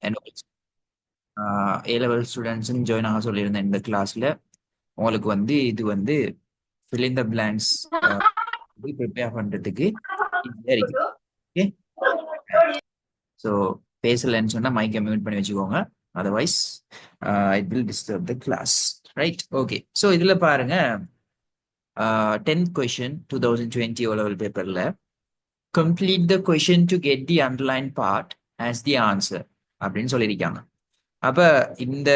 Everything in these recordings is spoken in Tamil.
அண்ட் A level ஸ்டூடெண்ட்ஸும் ஜாயின் ஆக சொல்லியிருந்தேன் இந்த கிளாஸ்ல. உங்களுக்கு வந்து இது வந்து fill in the blanks prepare பண்றதுக்கு ஈஸியா இருக்கு. ஓகே, ஸோ பேசலன்னு சொன்னா மைக்கை மியூட் பண்ணி வச்சுக்கோங்க. Otherwise it will disturb the class. Right, okay. So இதுல பாருங்க, 10th கொஷின் 2020 O-level பேப்பர்ல complete the question to get the underlined part as the answer அப்படின்னு சொல்லியிருக்காங்க. அப்ப இந்த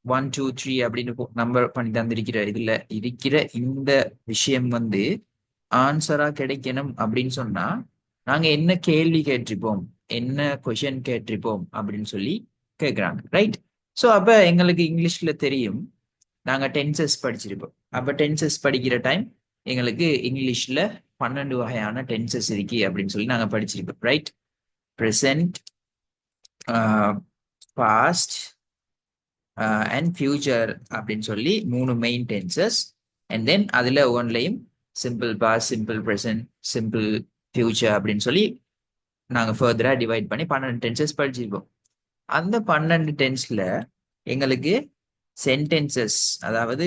1 2 3 அப்படின்னு நம்பர் பண்ணி தந்திருக்கிற இதுல இருக்கிற இந்த விஷயம் வந்து ஆன்சரா கிடைக்கணும் அப்படின்னு சொன்னா நாங்க என்ன கேள்வி கேட்டிருப்போம், என்ன கொஷின் கேட்டிருப்போம் அப்படின்னு சொல்லி கேட்குறாங்க. ரைட். ஸோ அப்ப எங்களுக்கு இங்கிலீஷ்ல தெரியும், நாங்க டென்சஸ் படிச்சிருப்போம். அப்ப டென்சஸ் படிக்கிற டைம் எங்களுக்கு இங்கிலீஷ்ல 12 வகையான டென்சஸ் இருக்கு அப்படின்னு சொல்லி நாங்க படிச்சிருப்போம். Right. Present, past and future அப்படின்னு சொல்லி 3 மெயின் டென்சஸ். அண்ட் தென் அதுல ஒன்லையும் simple past, simple present, simple future அப்படின்னு சொல்லி நாங்க ஃபர்தரா டிவைட் பண்ணி 12 டென்சஸ் படிச்சிருப்போம். அந்த 12 டென்ஸ்ல எங்களுக்கு சென்டென்சஸ், அதாவது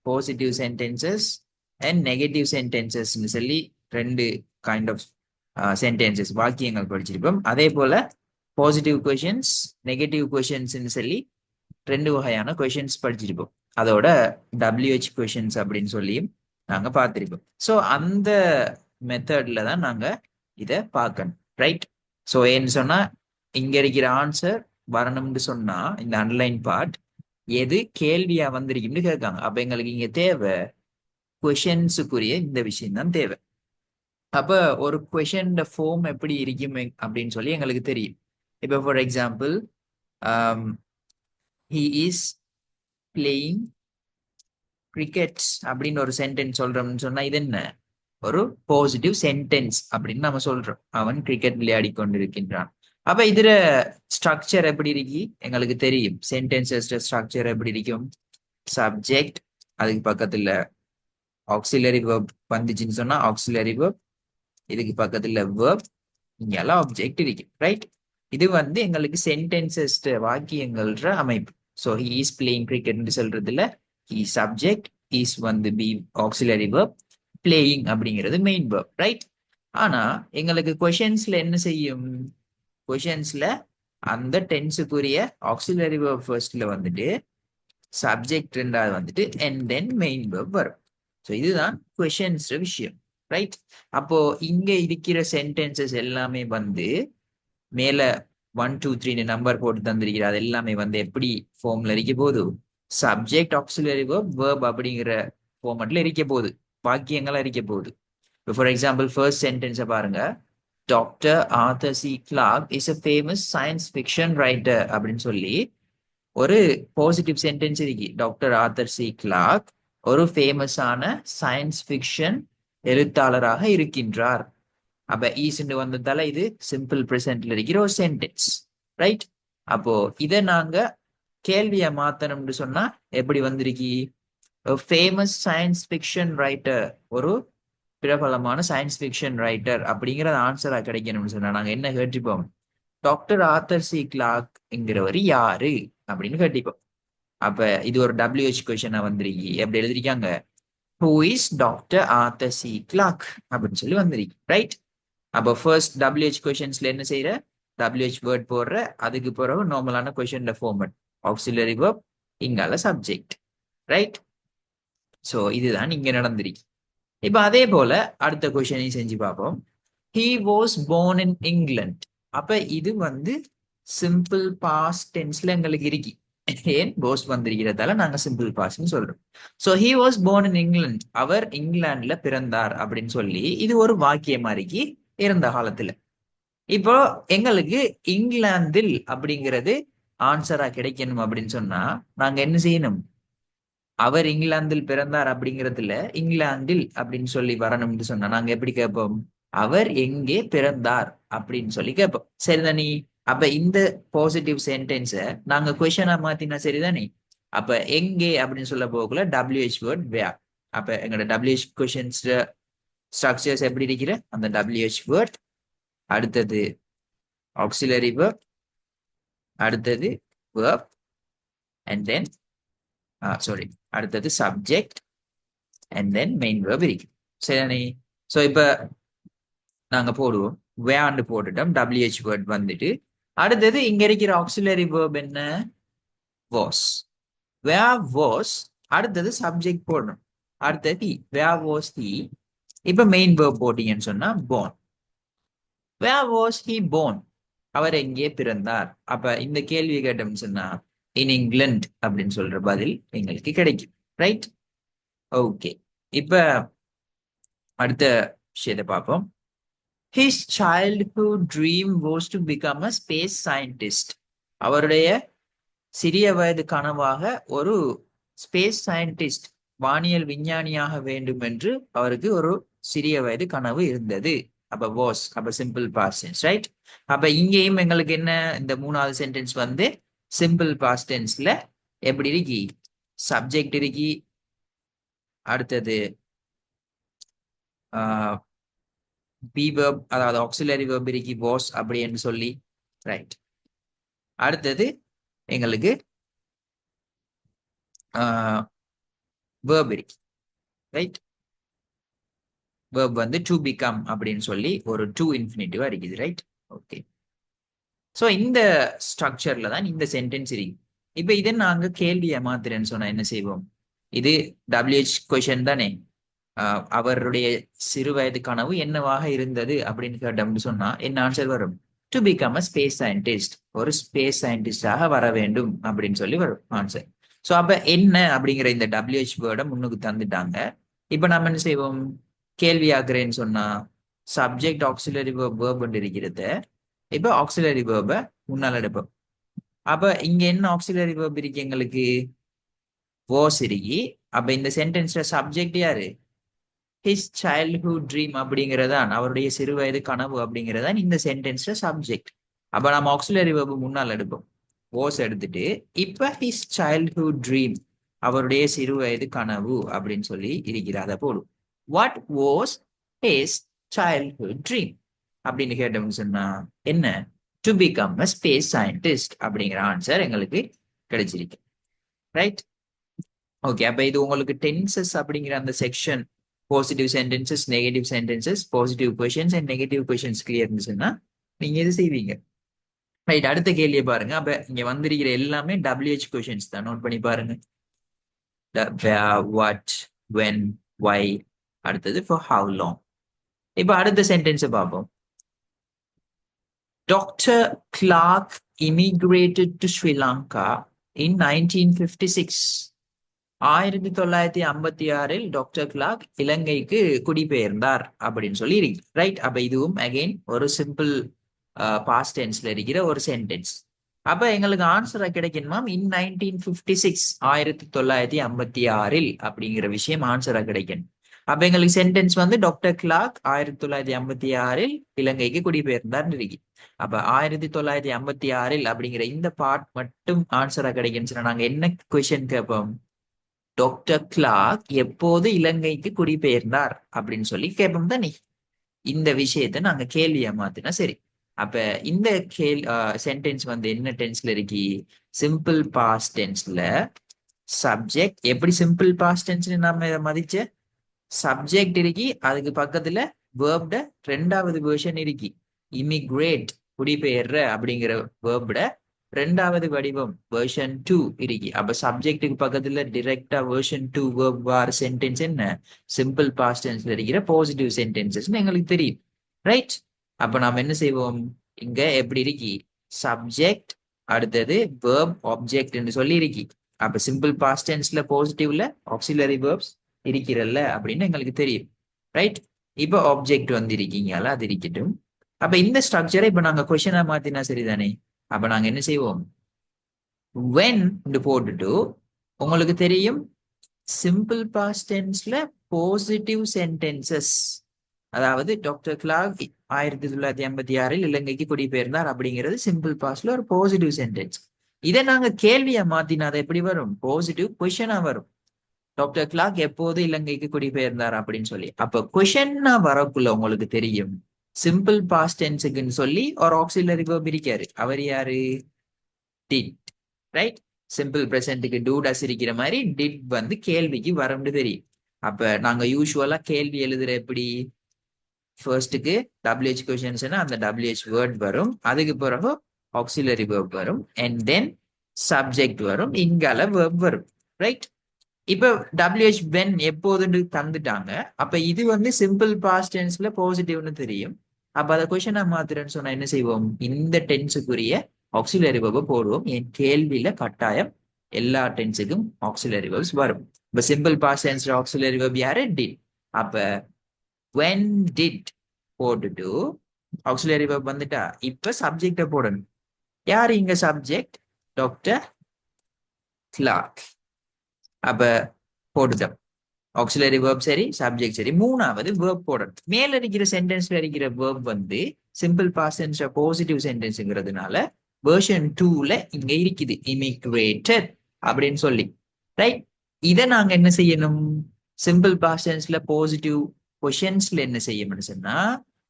பாசிட்டிவ் சென்டென்சஸ் அண்ட் நெகட்டிவ் சென்டென்சஸ்ன்னு சொல்லி 2 கைண்ட் ஆஃப் சென்டென்சஸ் வாக்கியங்கள் படிச்சிருப்போம். அதே போல பாசிட்டிவ் கொஷின்ஸ், நெகட்டிவ் கொஷின்ஸ்ன்னு சொல்லி 2 வகையான கொஷின்ஸ் படிச்சிருப்போம். அதோட WH கொஷின்ஸ் அப்படின்னு சொல்லியும் நாங்க பார்த்திருப்போம். ஸோ அந்த மெத்தட்ல தான் நாங்க இதை பார்க்கணும். ரைட். ஸோ ஏன்னு சொன்னா இங்க இருக்கிற ஆன்சர் வரணும்னு சொன்னா இந்த அண்டர்லைன் பார்ட் எது கேள்வியா வந்திருக்குன்னு கேட்காங்க. அப்ப எங்களுக்கு இங்க தேவை கொஷின்ஸுக்குரிய இந்த விஷயம் தான் தேவை. அப்ப ஒரு கொஷின் ஃபார்ம் எப்படி இருக்கும் அப்படின்னு சொல்லி எங்களுக்கு தெரியும். இப்போ for example, he is playing cricket அப்படின்னு ஒரு சென்டென்ஸ் சொல்றோம்னு சொன்னா இது என்ன, ஒரு பாசிட்டிவ் சென்டென்ஸ் அப்படின்னு நம்ம சொல்றோம். அவன் கிரிக்கெட் விளையாடி கொண்டிருக்கின்றான். அப்ப இதுல ஸ்ட்ரக்சர் எப்படி இருக்கு எங்களுக்கு தெரியும். சென்டென்சஸ் ஸ்ட்ரக்சர் எப்படி இருக்கும், சப்ஜெக்ட், அதுக்கு பக்கத்துல ஆக்சிலரி வெர்ப் வந்துச்சுன்னு சொன்னா ஆக்சிலரி வெர்ப், இதுக்கு பக்கத்துல வெர்ப், இங்க எல்லாம் ஆப்ஜெக்ட் இருக்கு. ரைட். இது வந்து எங்களுக்கு சென்டென்சஸ் வாக்கியங்கள்ன்ற அமைப்பு. ஸோ ஹி இஸ் பிளேயிங் கிரிக்கெட்னு சொல்றதுல ஹி சப்ஜெக்ட், இஸ் வந்து பி ஆக்சிலரி வெர்ப், பிளேயிங் அப்படிங்கிறது மெயின் வெர்ப். ரைட். ஆனா எங்களுக்கு கொஷின்ஸ்ல என்ன செய்யும், கொஷின்ஸ்ல அந்த டென்ஸுக்குரிய ஆக்சிலரி வெர்ப் ஃபர்ஸ்ட்ல வந்துட்டு, சப்ஜெக்ட் ரெண்டாவது வந்துட்டு, அண்ட் தென் மெயின் வெர்ப் வரும். ஸோ இதுதான் கொஷின்ஸ் விஷயம். ரைட். அப்போ இங்க இருக்கிற சென்டென்சஸ் எல்லாமே வந்து மேல 1 2 3 நம்பர் போட்டு தந்திருக்கிற அது எல்லாமே வந்து எப்படி ஃபார்ம்ல இருக்க போகுது, சப்ஜெக்ட் ஆக்சிலரி வெர்ப் வெர்ப் அப்படிங்கிற ஃபார்மட்ல இருக்க போகுது, வாக்கியங்களா இருக்க போகுது. ஃபார் எக்ஸாம்பிள் ஃபர்ஸ்ட் சென்டென்ஸை பாருங்க, doctor Arthur C Clarke is a famous science fiction writer அப்படின்னு சொல்லி ஒரு பாசிட்டிவ் சென்டென்ஸ் இருக்கு. டாக்டர் ஆர்தர் சி கிளார்க் ஒரு ஃபேமஸான சயின்ஸ் ஃபிக்ஷன் எழுத்தாளராக இருக்கின்றார். அப்ப ஈஸ்ன்னு வந்ததால இது சிம்பிள் பிரசன்ட்ல இருக்கிற ஒரு சென்டென்ஸ். ரைட். அப்போ இதை நாங்க கேள்வியை மாத்தணும்னு சொன்னா எப்படி வந்திருக்கி, ஃபேமஸ் சயின்ஸ் ஃபிக்ஷன் ரைட்டர், ஒரு பிரபலமான சயின்ஸ் ஃபிக்ஷன் ரைட்டர் அப்படிங்கிற ஆன்சரா கிடைக்கணும்னு சொன்னா நாங்க என்ன கேட்டிருப்போம், டாக்டர் ஆர்தர் சி கிளார்க் என்கிறவர் யாரு அப்படின்னு கேட்டிருப்போம். அப்ப இது ஒரு WH கொஸ்டினா வந்திருக்கு. எப்படி எழுதிருக்காங்க, who is doctor Arthur C Clarke அப்படின்னு சொல்லி வந்திருக்கு. ரைட். அப்போ ஃபர்ஸ்ட் WH கொஸ்டின்ஸ்ல என்ன செய்யற, WH வேர்ட் போடுற, அதுக்கு பிறகு நார்மலான கொஸ்டின்ல ஃபார்மட் ஆக்சிலரி வெர்ப், இங்கால சப்ஜெக்ட். ரைட். ஸோ இதுதான் இங்க நடந்திருக்கு. இப்ப அதே போல அடுத்த கொஸ்டினையும் செஞ்சு பார்ப்போம். he was born in England. அப்ப இது வந்து சிம்பிள் பாஸ்ட் டென்ஸ்ல எங்களுக்கு இருக்கு. ஏன் போஸ் வந்திருக்கிறதால நாங்க சிம்பிள் பாஸ்ட்னு சொல்றோம். So he was born in England, அவர் இங்கிலாந்துல பிறந்தார் அப்படின்னு சொல்லி இது ஒரு வாக்கியம் மாதிரி இருந்த காலத்துல. இப்போ எங்களுக்கு இங்கிலாந்தில் அப்படிங்கிறது ஆன்சரா கிடைக்கணும் அப்படின்னு சொன்னா நாங்க என்ன செய்யணும், அவர் இங்கிலாந்தில் பிறந்தார் அப்படிங்கிறதுல இங்கிலாந்தில் அப்படின்னு சொல்லி வரணும்னு சொன்னா நாங்க எப்படி கேட்போம், அவர் எங்கே பிறந்தார் அப்படின்னு சொல்லி கேட்போம். சரிதானே. அப்ப இந்த பாசிட்டிவ் சென்டென்ஸ நாங்க கொஸ்டினா மாத்தினா சரிதானே. அப்ப எங்கே அப்படின்னு சொல்ல போகல WH வேர்ட் வேர். அப்ப எங்களோட WH கொஸ்டின்ஸ் ஸ்ட்ரக்சர்ஸ் எப்படி இருக்கிற, அந்த WH வேர்ட், அடுத்தது ஆக்சிலரி வெர்ப், அடுத்தது verb and then sorry அடுத்தது subject and then main verb இருக்கு சரி. ஸோ இப்ப நாங்க போடுவோம் வேண்டு போட்டுட்டோம் WH word வந்துட்டு அடுத்தது இங்க இருக்கிற auxiliary verb என்ன was where was அடுத்தது subject போடணும் அடுத்தது where was he இப்ப மெயின் verb போட்டீங்கன்னு சொன்னா born where was he born அவர் எங்கே பிறந்தார் அப்ப இந்த கேள்வி கேட்டோம்னு சொன்னா இன் இங்கிலாந்து அப்படின்னு சொல்ற பதில் எங்களுக்கு கிடைக்கும் ரைட் ஓகே இப்ப அடுத்த விஷயத்தை பார்ப்போம் his childhood dream was to become a space scientist அவருடைய சிறிய வயது கனவாக ஒரு ஸ்பேஸ் சயின்டிஸ்ட் வானியல் விஞ்ஞானியாக வேண்டும் என்று அவருக்கு ஒரு சிறிய வயது கனவு இருந்தது அப்ப வாஸ் அப்ப சிம்பிள் பாஸ்ட் டென்ஸ் ரைட் அப்ப இங்கேயும் எங்களுக்கு என்ன இந்த மூணாவது சென்டென்ஸ் வந்து சிம்பிள் பாஸ்ட் டென்ஸ்ல எப்படி இருக்கி சப்ஜெக்ட் இருக்கி அடுத்தது பி வெர்ப் அதாவது ஆக்சிலரி வெர்ப் இருக்கி வாஸ் அப்படின்னு சொல்லி ரைட் அடுத்தது எங்களுக்கு வெர்ப் இருக்கு ரைட் வெர்ப் வந்து டு பிகம் அப்படின்னு சொல்லி ஒரு டு இன்ஃபினிட்டிவா இருக்குது ரைட் ஓகே ஸோ இந்த ஸ்ட்ரக்சர்ல தான் இந்த சென்டென்ஸ் இருக்கு இப்போ இதை நாங்க கேள்வியை மாத்திரன்னு சொன்னா என்ன செய்வோம் இது WH கொஷன் தானே அவருடைய சிறு வயது கனவு என்னவாக இருந்தது அப்படின்னு கேட்டோம்னு சொன்னா என்ன ஆன்சர் வரும் to become a space scientist ஒரு ஸ்பேஸ் சயின்டிஸ்டாக வர வேண்டும் அப்படின்னு சொல்லி வரும் ஆன்சர் ஸோ அப்ப என்ன அப்படிங்கிற இந்த WH வேர்டை முன்னுக்கு தந்துட்டாங்க இப்ப நம்ம என்ன செய்வோம் கேள்வி ஆக்குறேன்னு சொன்னா சப்ஜெக்ட் ஆக்சிலரி வேர்ப் இருக்கிறத இப்ப ஆக்சிலரி வேர்பை முன்னால் எடுப்போம் அப்ப இங்க என்ன ஆக்சிலரி வேர்ப் இருக்கு எங்களுக்கு வாஸ் இருக்கி அப்ப இந்த சென்டென்ஸ்ல சப்ஜெக்ட் யாரு ஹிஸ் சைல்ட்ஹுட் ட்ரீம் அப்படிங்கிறதான் அவருடைய சிறு வயது கனவு அப்படிங்கிறதான் இந்த சென்டென்ஸ்ல சப்ஜெக்ட் அப்ப நம்ம ஆக்சிலரி வேர்பு முன்னால் எடுப்போம் வாஸ் எடுத்துட்டு இப்ப ஹிஸ் சைல்ட்ஹுட் ட்ரீம் அவருடைய சிறு வயது கனவு அப்படின்னு சொல்லி இருக்கிறாத போடும் what was his childhood dream அப்படின்னு கேட்டோம்னு சொன்னா என்ன to become a space scientist அப்படிங்கிற ஆன்சர் எங்களுக்கு கிடைச்சிருக்கு ரைட் ஓகே அப்ப இது உங்களுக்கு டென்சஸ் அப்படிங்கிற அந்த section positive sentences negative sentences positive questions and negative questions clear இருந்துச்சுன்னா நீங்க இது செய்வீங்க ரைட் அடுத்த கேள்வியை பாருங்க அப்ப இங்க வந்திருக்கிற எல்லாமே WH கொஷின்ஸ் தான் நோட் பண்ணி பாருங்க வாட் வென் வை அடுத்தது ஃபார் ஹவு லாங் இப்ப அடுத்த சென்டென்ஸை பார்ப்போம் Dr. Clark immigrated to Sri Lanka in 1956. 1956 doctor Clark இலங்கைக்கு குடிபெயர்ந்தார் அப்படின்னு சொல்லி இருக்கு ரைட் அப்ப இதுவும் அகைன் ஒரு சிம்பிள் பாஸ்ட் டென்ஸ்ல இருக்கிற ஒரு சென்டென்ஸ் அப்ப எங்களுக்கு ஆன்சரா கிடைக்கணுமா இன் 1956 1956 அப்படிங்கிற விஷயம் ஆன்சரா கிடைக்கணும் அப்ப எங்களுக்கு சென்டென்ஸ் வந்து டாக்டர் கிளார்க் 1956 இலங்கைக்கு குடிபெயர்ந்தார் இருக்கு அப்ப 1956 அப்படிங்கிற இந்த பார்ட் மட்டும் ஆன்சரா கிடைக்குன்னு நாங்க என்ன கொஸ்டின் கேட்போம் டாக்டர் கிளார்க் எப்போது இலங்கைக்கு குடிபெயர்ந்தார் அப்படின்னு சொல்லி கேட்போம் தானே இந்த விஷயத்த நாங்க கேள்வியா மாத்தினா சரி அப்ப இந்த சென்டென்ஸ் வந்து என்ன டென்ஸ்ல இருக்கு சிம்பிள் பாஸ்ட் டென்ஸ்ல சப்ஜெக்ட் எப்படி சிம்பிள் பாஸ்ட் டென்ஸ் நாம மதிச்ச சப்ஜெக்ட் இருக்கி அதுக்கு பக்கத்துல வேர்ப்ட ரெண்டாவது வேர்ஷன் இருக்கி இமிகிரேட் குடிபெயர்ற அப்படிங்கிற வேர்ப்ட ரெண்டாவது வடிவம் வெர்ஷன் 2 இருக்கு அப்ப சப்ஜெக்டுக்கு பக்கத்துல டிரெக்டா வெர்ஷன் 2 வேர்ப் வார் சென்டென்ஸ் என்ன சிம்பிள் பாஸ்ட் டென்ஸ்ல இருக்கிற பாசிட்டிவ் சென்டென்சஸ் எங்களுக்கு தெரியும் ரைட் அப்ப நாம என்ன செய்வோம் இங்க எப்படி இருக்கி சப்ஜெக்ட் அடுத்தது வேர்ப் ஆப்ஜெக்ட் என்று சொல்லி இருக்கி அப்ப சிம்பிள் பாஸ்ட் டென்ஸ்ல பாசிட்டிவ்ல ஆக்சிலரி வேர்ப்ஸ் இருக்கிறல்ல அப்படின்னு எங்களுக்கு தெரியும் ரைட் இப்ப ஆப்ஜெக்ட் வந்து இருக்கீங்களா அது இருக்கட்டும் அப்ப இந்த ஸ்ட்ரக்சரை இப்ப நாங்க கொஸ்டினா மாத்தினா சரிதானே அப்ப நாங்க என்ன செய்வோம் when போட்டுட்டு உங்களுக்கு தெரியும் சிம்பிள் பாஸ்ட் டென்ஸ்ல பாசிட்டிவ் சென்டென்சஸ் அதாவது டாக்டர் கிளார்க் 1956 இலங்கைக்கு குடிபெயர்ந்தார் அப்படிங்கிறது சிம்பிள் பாஸ்ட்ல ஒரு பாசிட்டிவ் சென்டென்ஸ் இதை நாங்க கேள்வியா மாத்தினா அது எப்படி வரும் பாசிட்டிவ் கொஸ்டினா வரும் டாக்டர் கிளார்க் எப்போது இலங்கைக்கு குடிபெயர்ந்தார் அப்படின்னு சொல்லி அப்ப கொஸ்டின்னா வரக்குள்ள உங்களுக்கு தெரியும் சிம்பிள் பாஸ்ட் டென்ஸுக்குன்னு சொல்லி ஒரு ஆக்சிலரி வேர்ப் இருக்காரு அவர் யாரு டிட், ரைட்? சிம்பிள் ப்ரெசென்ட்டுக்கு டூ டஸ் இருக்கிற மாதிரி டிட் வந்து கேள்விக்கு வரும்னு தெரியும். அப்ப நாங்க யூஸ்வலா கேள்வி எழுதுற எப்படி, ஃபர்ஸ்ட்டுக்கு WH கொஷின்ஸ்னா அந்த WH வேர்ட் வரும், அதுக்கு பிறகு ஆக்சிலரி வேர்ப் வரும், அண்ட் தென் சப்ஜெக்ட் வரும், இங்கால வேர்ப் வரும், ரைட்? இப்ப WH when எப்போதுன்னு தந்துட்டாங்க. அப்ப இது வந்து சிம்பிள் பாஸ்ட் டென்ஸ்ல பாசிட்டிவ்னு தெரியும். அப்ப அதை கொஸ்டினா மாத்துறேன்னு சொன்னா என்ன செய்வோம், இந்த டென்ஸுக்குரிய ஆக்சிலரி வேர்பை போடுவோம். என் கேள்வியில கட்டாயம் எல்லா டென்ஸுக்கும் ஆக்சிலரி வேர்ப்ஸ் வரும். இப்ப சிம்பிள் பாஸ்ட் டென்ஸ்ல ஆக்சிலரி வேர்ப் யாரு, டிட். அப்ப when did போட்டுட்டு ஆக்சிலரி வேர்ப் வந்துட்டா இப்ப சப்ஜெக்ட போடணும். யார் இங்க சப்ஜெக்ட், டாக்டர் கிளார்க். அப்ப போட்டுட்டோம், ஆக்சிலரி வேர்ப் சரி, சப்ஜெக்ட் சரி. மூணாவது வேர்ப் போடணும். மேல இருக்கிற சென்டென்ஸ்ல இருக்கிற வேர்ப் வந்து சிம்பிள் பாஸ்ட் டென்ஸ் பாசிட்டிவ் சென்டென்ஸ்ங்கிறதுனால வெர்ஷன் 2ல இங்க இருக்குது இமிகிரேட்டட் அப்படின்னு சொல்லி, ரைட்? இதை நாங்க என்ன செய்யணும், சிம்பிள் பாஸ்ட் டென்ஸ்ல பாசிட்டிவ் கொஷன்ஸ்ல என்ன செய்யணும்னு சொன்னா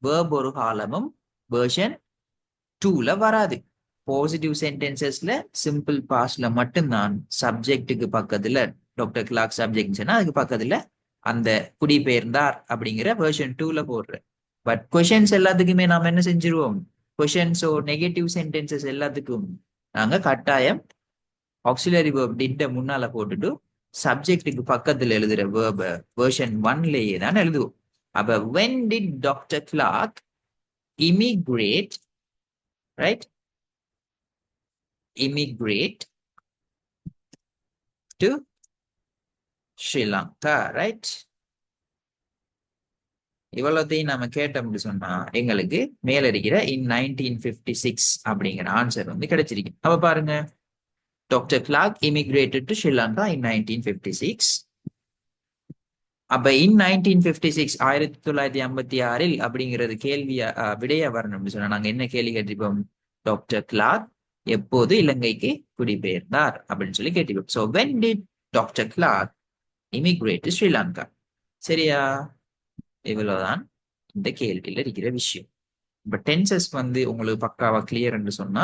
வேர்ப் ஒரு காலமும் வெர்ஷன் 2ல வராது. பாசிட்டிவ் சென்டென்சஸ்ல சிம்பிள் பாஸ்ட்ல மட்டும்தான் சப்ஜெக்ட்டுக்கு பக்கத்துல டாக்டர் கிளார்க் சப்ஜெக்ட் சொன்னா அதுக்கு பக்கத்துல அந்த குடிபெயர்ந்தார் அப்படிங்கிற வெர்ஷன் 2ல போடுற. பட் கொஷன்ஸ் எல்லாத்துக்குமே நாம என்ன செஞ்சிருவோம், கொஷன்ஸோ நெகட்டிவ் சென்டென்சஸ் எல்லாத்துக்கும் நாங்க கட்டாயம் ஆக்சிலரி வேர்ப் டிட்ட முன்னால போட்டுட்டு சப்ஜெக்ட்டுக்கு பக்கத்துல எழுதுற வேர்ப வெர்ஷன் 1லயே தான் எழுதுவோம். அப்ப when did Dr. Clark immigrate, right? Immigrate to Sri Lanka, right? இவ்வளோத்தையும் நம்ம கேட்டோம்னு சொன்னா எங்களுக்கு மேல இருக்கிற இன் 1956 அப்படிங்கிற ஆன்சர் வந்து கிடைச்சிருக்கு. அப்ப பாருங்க, டாக்டர் கிளார்க் இமிகிரேட்டட் டு ஸ்ரீலங்கா இன் 1956. அப்ப இன் 1956 1956 அப்படிங்கிறது கேள்வியா விடையா வரணும்னு சொன்னா நாங்க என்ன கேள்வி கேட்டிருப்போம், டாக்டர் கிளார்க் எப்போது இலங்கைக்கு குடிபெயர்ந்தார் அப்படின்னு சொல்லி கேட்டிருப்போம். So when did doctor Clark immigrate to Sri Lanka? சரியா? இவ்வளவுதான் இந்த கேள்வியில இருக்கிற விஷயம். இப்ப டென்சஸ் வந்து உங்களுக்கு பக்காவா கிளியர் என்று சொன்னா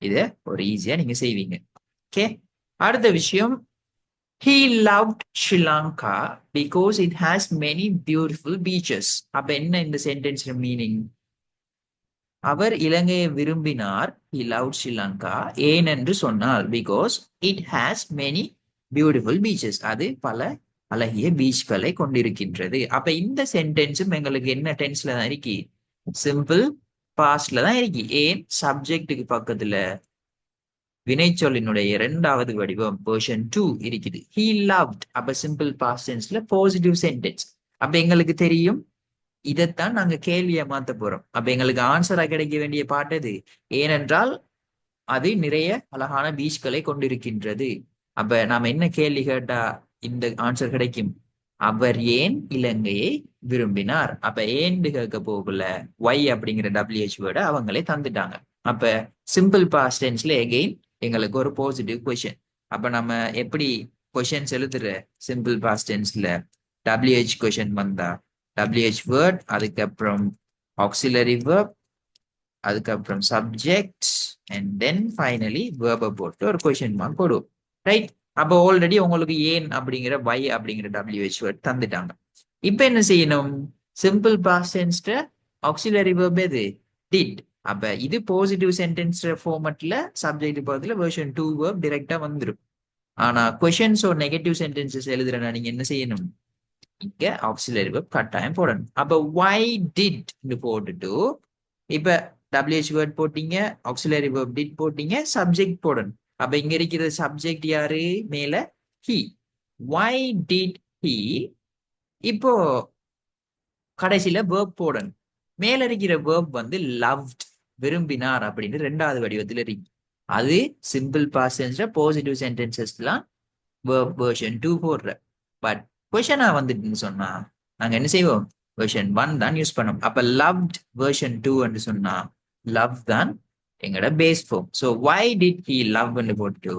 இத ஒரு ஈஸியா நீங்க செய்வீங்க. ஓகே, அடுத்த விஷயம், he loved Sri Lanka because it has many beautiful beaches. அப்ப என்ன இந்த சென்டென்ஸ் மீனிங், அவர் இலங்கையை விரும்பினார், he loved Sri Lanka ஏனென்று சொன்னால் because it has many beautiful beaches, அது பல அழகிய பீச்களை கொண்டிருக்கின்றது. அப்ப இந்த சென்டென்ஸும் எங்களுக்கு என்ன டென்ஸ்ல தான் இருக்கு, சிம்பிள் பாஸ்ட்ல தான் இருக்கு. ஏன், சப்ஜெக்டுக்கு பக்கத்துல வினைச்சொல்லினுடைய இரண்டாவது வடிவம் வெர்ஷன் 2 இருக்குது. he loved, அப்ப சிம்பிள் பாஸ்ட் டென்ஸ்ல பாசிட்டிவ் சென்டென்ஸ். அப்ப எங்களுக்கு தெரியும் இதைத்தான் நாங்க கேள்வியை மாத்த போறோம். அப்ப எங்களுக்கு ஆன்சரா கிடைக்க வேண்டிய பாட்டு அது, ஏனென்றால் அது நிறைய அழகான பீச்களை கொண்டிருக்கின்றது. அப்ப நாம என்ன கேள்வி கேட்டா இந்த ஆன்சர் கிடைக்கும், அவர் ஏன் இலங்கையை விரும்பினார். அப்ப ஏன்னு கேட்க போகல, ஒய் அப்படிங்கிற WH வேர்டை அவங்களே தந்துட்டாங்க. அப்ப சிம்பிள் பாஸ்ட் டென்ஸ்ல எகெயின் எங்களுக்கு ஒரு பாசிட்டிவ் கொஸ்டின். அப்ப நம்ம எப்படி கொஸ்டின்ஸ் எழுதுற சிம்பிள் பாஸ்ட் டென்ஸ்ல WH கொஸ்டின் வந்தா WH வேர்ட், அதுக்கப்புறம் ஆக்சிலரி வேர்ப், அதுக்கப்புறம் சப்ஜெக்ட், அண்ட் தென் ஃபைனலி வேர்பை போட்டு ஒரு கொஸ்டின் மார்க் போடுவோம், ரைட்? அப்போ ஆல்ரெடி உங்களுக்கு ஏன் அப்படிங்கிற வை அப்படிங்கிற WH வேர்ட் தந்துட்டாங்க. இப்ப என்ன செய்யணும், சிம்பிள் பாஸ்ட் டென்ஸ்ல ஆக்சிலரி வேர்ப் எது, டிட். அப்ப இது பாசிட்டிவ் சென்டென்ஸ் ஃபார்மட்ல சப்ஜெக்ட் பக்கத்துல வெர்ஷன் 2 வேர்ப் டைரக்டா வந்துடும். ஆனா கொஸ்டின்ஸ் ஒரு நெகட்டிவ் சென்டென்சஸ் எழுதுறேன்னா நீங்க என்ன செய்யணும், இங்க ஆக்சிலரி வேர்ப் கட்டாயம் போடணும். அப்ப why did போட்டுட்டு இப்ப WH வேர்ட் போட்டீங்க, ஆக்சிலரி வேர்ப் டிட் போட்டீங்க, சப்ஜெக்ட் போடணும். அப்ப இங்க இருக்கிற சப்ஜெக்ட் யாரு, மேல he. why did he, இப்போ கடைசியில வேர்ப் போடணும். மேல இருக்கிற வேர்ப் வந்து loved, விரும்பினார் அப்படின்னு ரெண்டாவது வடிவத்தில் இருக்கு. அது சிம்பிள் பாஸ்ட் டென்ஸ்ல பாசிட்டிவ் சென்டென்சஸ்லாம் வேர்ப் வெர்ஷன் 2 போடுற. பட் கொஸ்டினா வந்துட்டுன்னு சொன்னா நாங்க என்ன செய்வோம், வெர்ஷன் 1 தான் யூஸ் பண்ணோம். அப்ப loved வெர்ஷன் 2 சொன்னா லவ் தான் எங்களோட base form. So why did he love போட்டு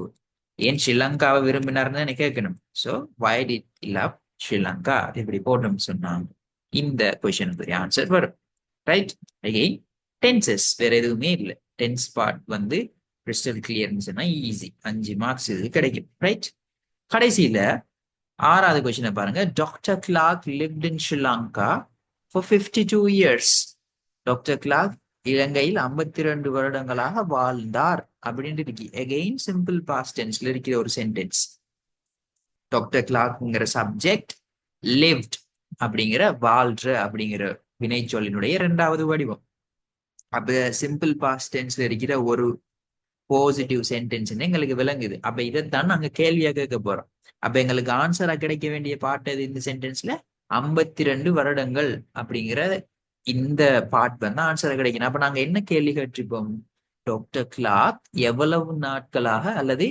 ஏன் ஸ்ரீலங்காவை விரும்பினார்னு எனக்கு கேட்கணும். So why did he love Sri Lanka இப்படி போட்டோம்னு சொன்னா இந்த கொஸ்டினுக்கு ஆன்சர் வரும், ரைட்? அகைன் டென்சஸ் வேற எதுவுமே இல்லை. டென்ஸ் பார்ட் வந்து கிறிஸ்டல் கிளியர்னு சொன்னா ஈஸி 5 மார்க்ஸ் இது கிடைக்கும். ரைட். கடைசியில 6வது கொஸ்டினை பாருங்க. Doctor Clark lived in Sri Lanka for 52 years. Doctor Clark இலங்கையில் 52 வருடங்களாக வாழ்ந்தார் அப்படின்ட்டு இருக்கு. அகெயின் சிம்பிள் பாஸ்ட் டென்ஸ்ல இருக்கிற ஒரு சென்டென்ஸ். டாக்டர் கிளார்க்ங்கிற சப்ஜெக்ட், லிவ்ட் அப்படிங்கிற வாழ்ற அப்படிங்கிற வினைச்சொல்லினுடைய 2வது வடிவம். அப்ப சிம்பிள் பாஸ்ட் டென்ஸ்ல இருக்கிற ஒரு பாசிட்டிவ் சென்டென்ஸ் எங்களுக்கு விளங்குது. அப்ப இதைத்தான் நாங்க கேள்வியா கேட்க போறோம். அப்ப எங்களுக்கு ஆன்சரா கிடைக்க வேண்டிய பாட்டு இது இந்த சென்டென்ஸ்ல 52 வருடங்கள் அப்படிங்கிற இந்த பார்ட் வந்து ஆன்சரா கிடைக்கணும். அப்ப நாங்க என்ன கேள்வி கேட்டிருப்போம்? டாக்டர் கிளார்க் எவ்வளவு நாட்களாக அல்லது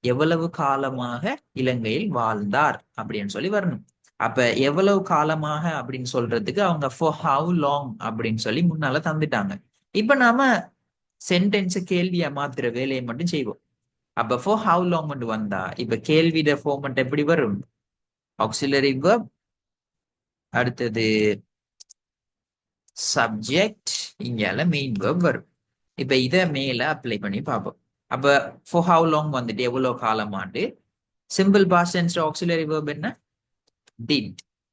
எவ்வளவு காலமாக இலங்கையில் வாழ்ந்தார் அப்படின்னு சொல்லி வரணும். அப்ப எவ்வளவு காலமாக அப்படின்னு சொல்றதுக்கு அவங்க for how long அப்படின்னு சொல்லி முன்னால தந்துட்டாங்க. இப்ப நாம சென்டென்ஸ் கேள்வியா மாத்துற வேலையை மட்டும் செய்வோம். அப்ப for how long வந்தா இப்ப கேள்வியோட ஃபார்மட் எப்படி வரும்? ஆக்சிலரி verb, அடுத்தது சப்ஜெக்ட், இங்கால மெயின் verb வரும். இப்ப இத மேல அப்ளை பண்ணி பார்ப்போம். அப்ப for how long வந்துட்டு எவ்வளவு காலமாண்டு, simple past tense auxiliary verb என்ன? did.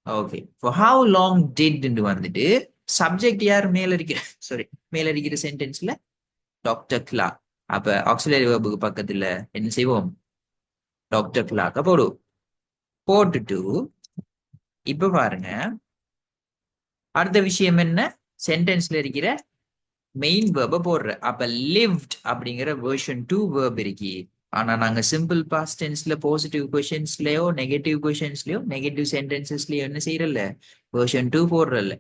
Okay. for how long did வந்துட்டு சப்ஜெக்ட் யார் மேல இருக்கிற சாரி மேல இருக்கிற சென்டென்ஸ்ல டாக்டர் கிளார்க். அப்ப ஆக்சிலரி வெர்புக்கு பக்கத்துல என்ன செய்வோம்? டாக்டர் கிளார்க்க போடுவோம். போட்டுட்டு இப்ப பாருங்க அடுத்த விஷயம் என்ன? சென்டென்ஸ்ல இருக்கிற மெயின் வேர்ப போடுற. அப்ப லிவ்ட் அப்படிங்கிற வெர்ஷன் 2 வேர்ப் இருக்கு. ஆனா நாங்க சிம்பிள் பாஸ்ட் டென்ஸ்ல பாசிட்டிவ் கொஷின்ஸ்லயோ நெகட்டிவ் கொஷின்ஸ்லயோ நெகட்டிவ் சென்டென்சஸ்லயோ என்ன செய்யறல? வெர்ஷன் 2 போடுறல.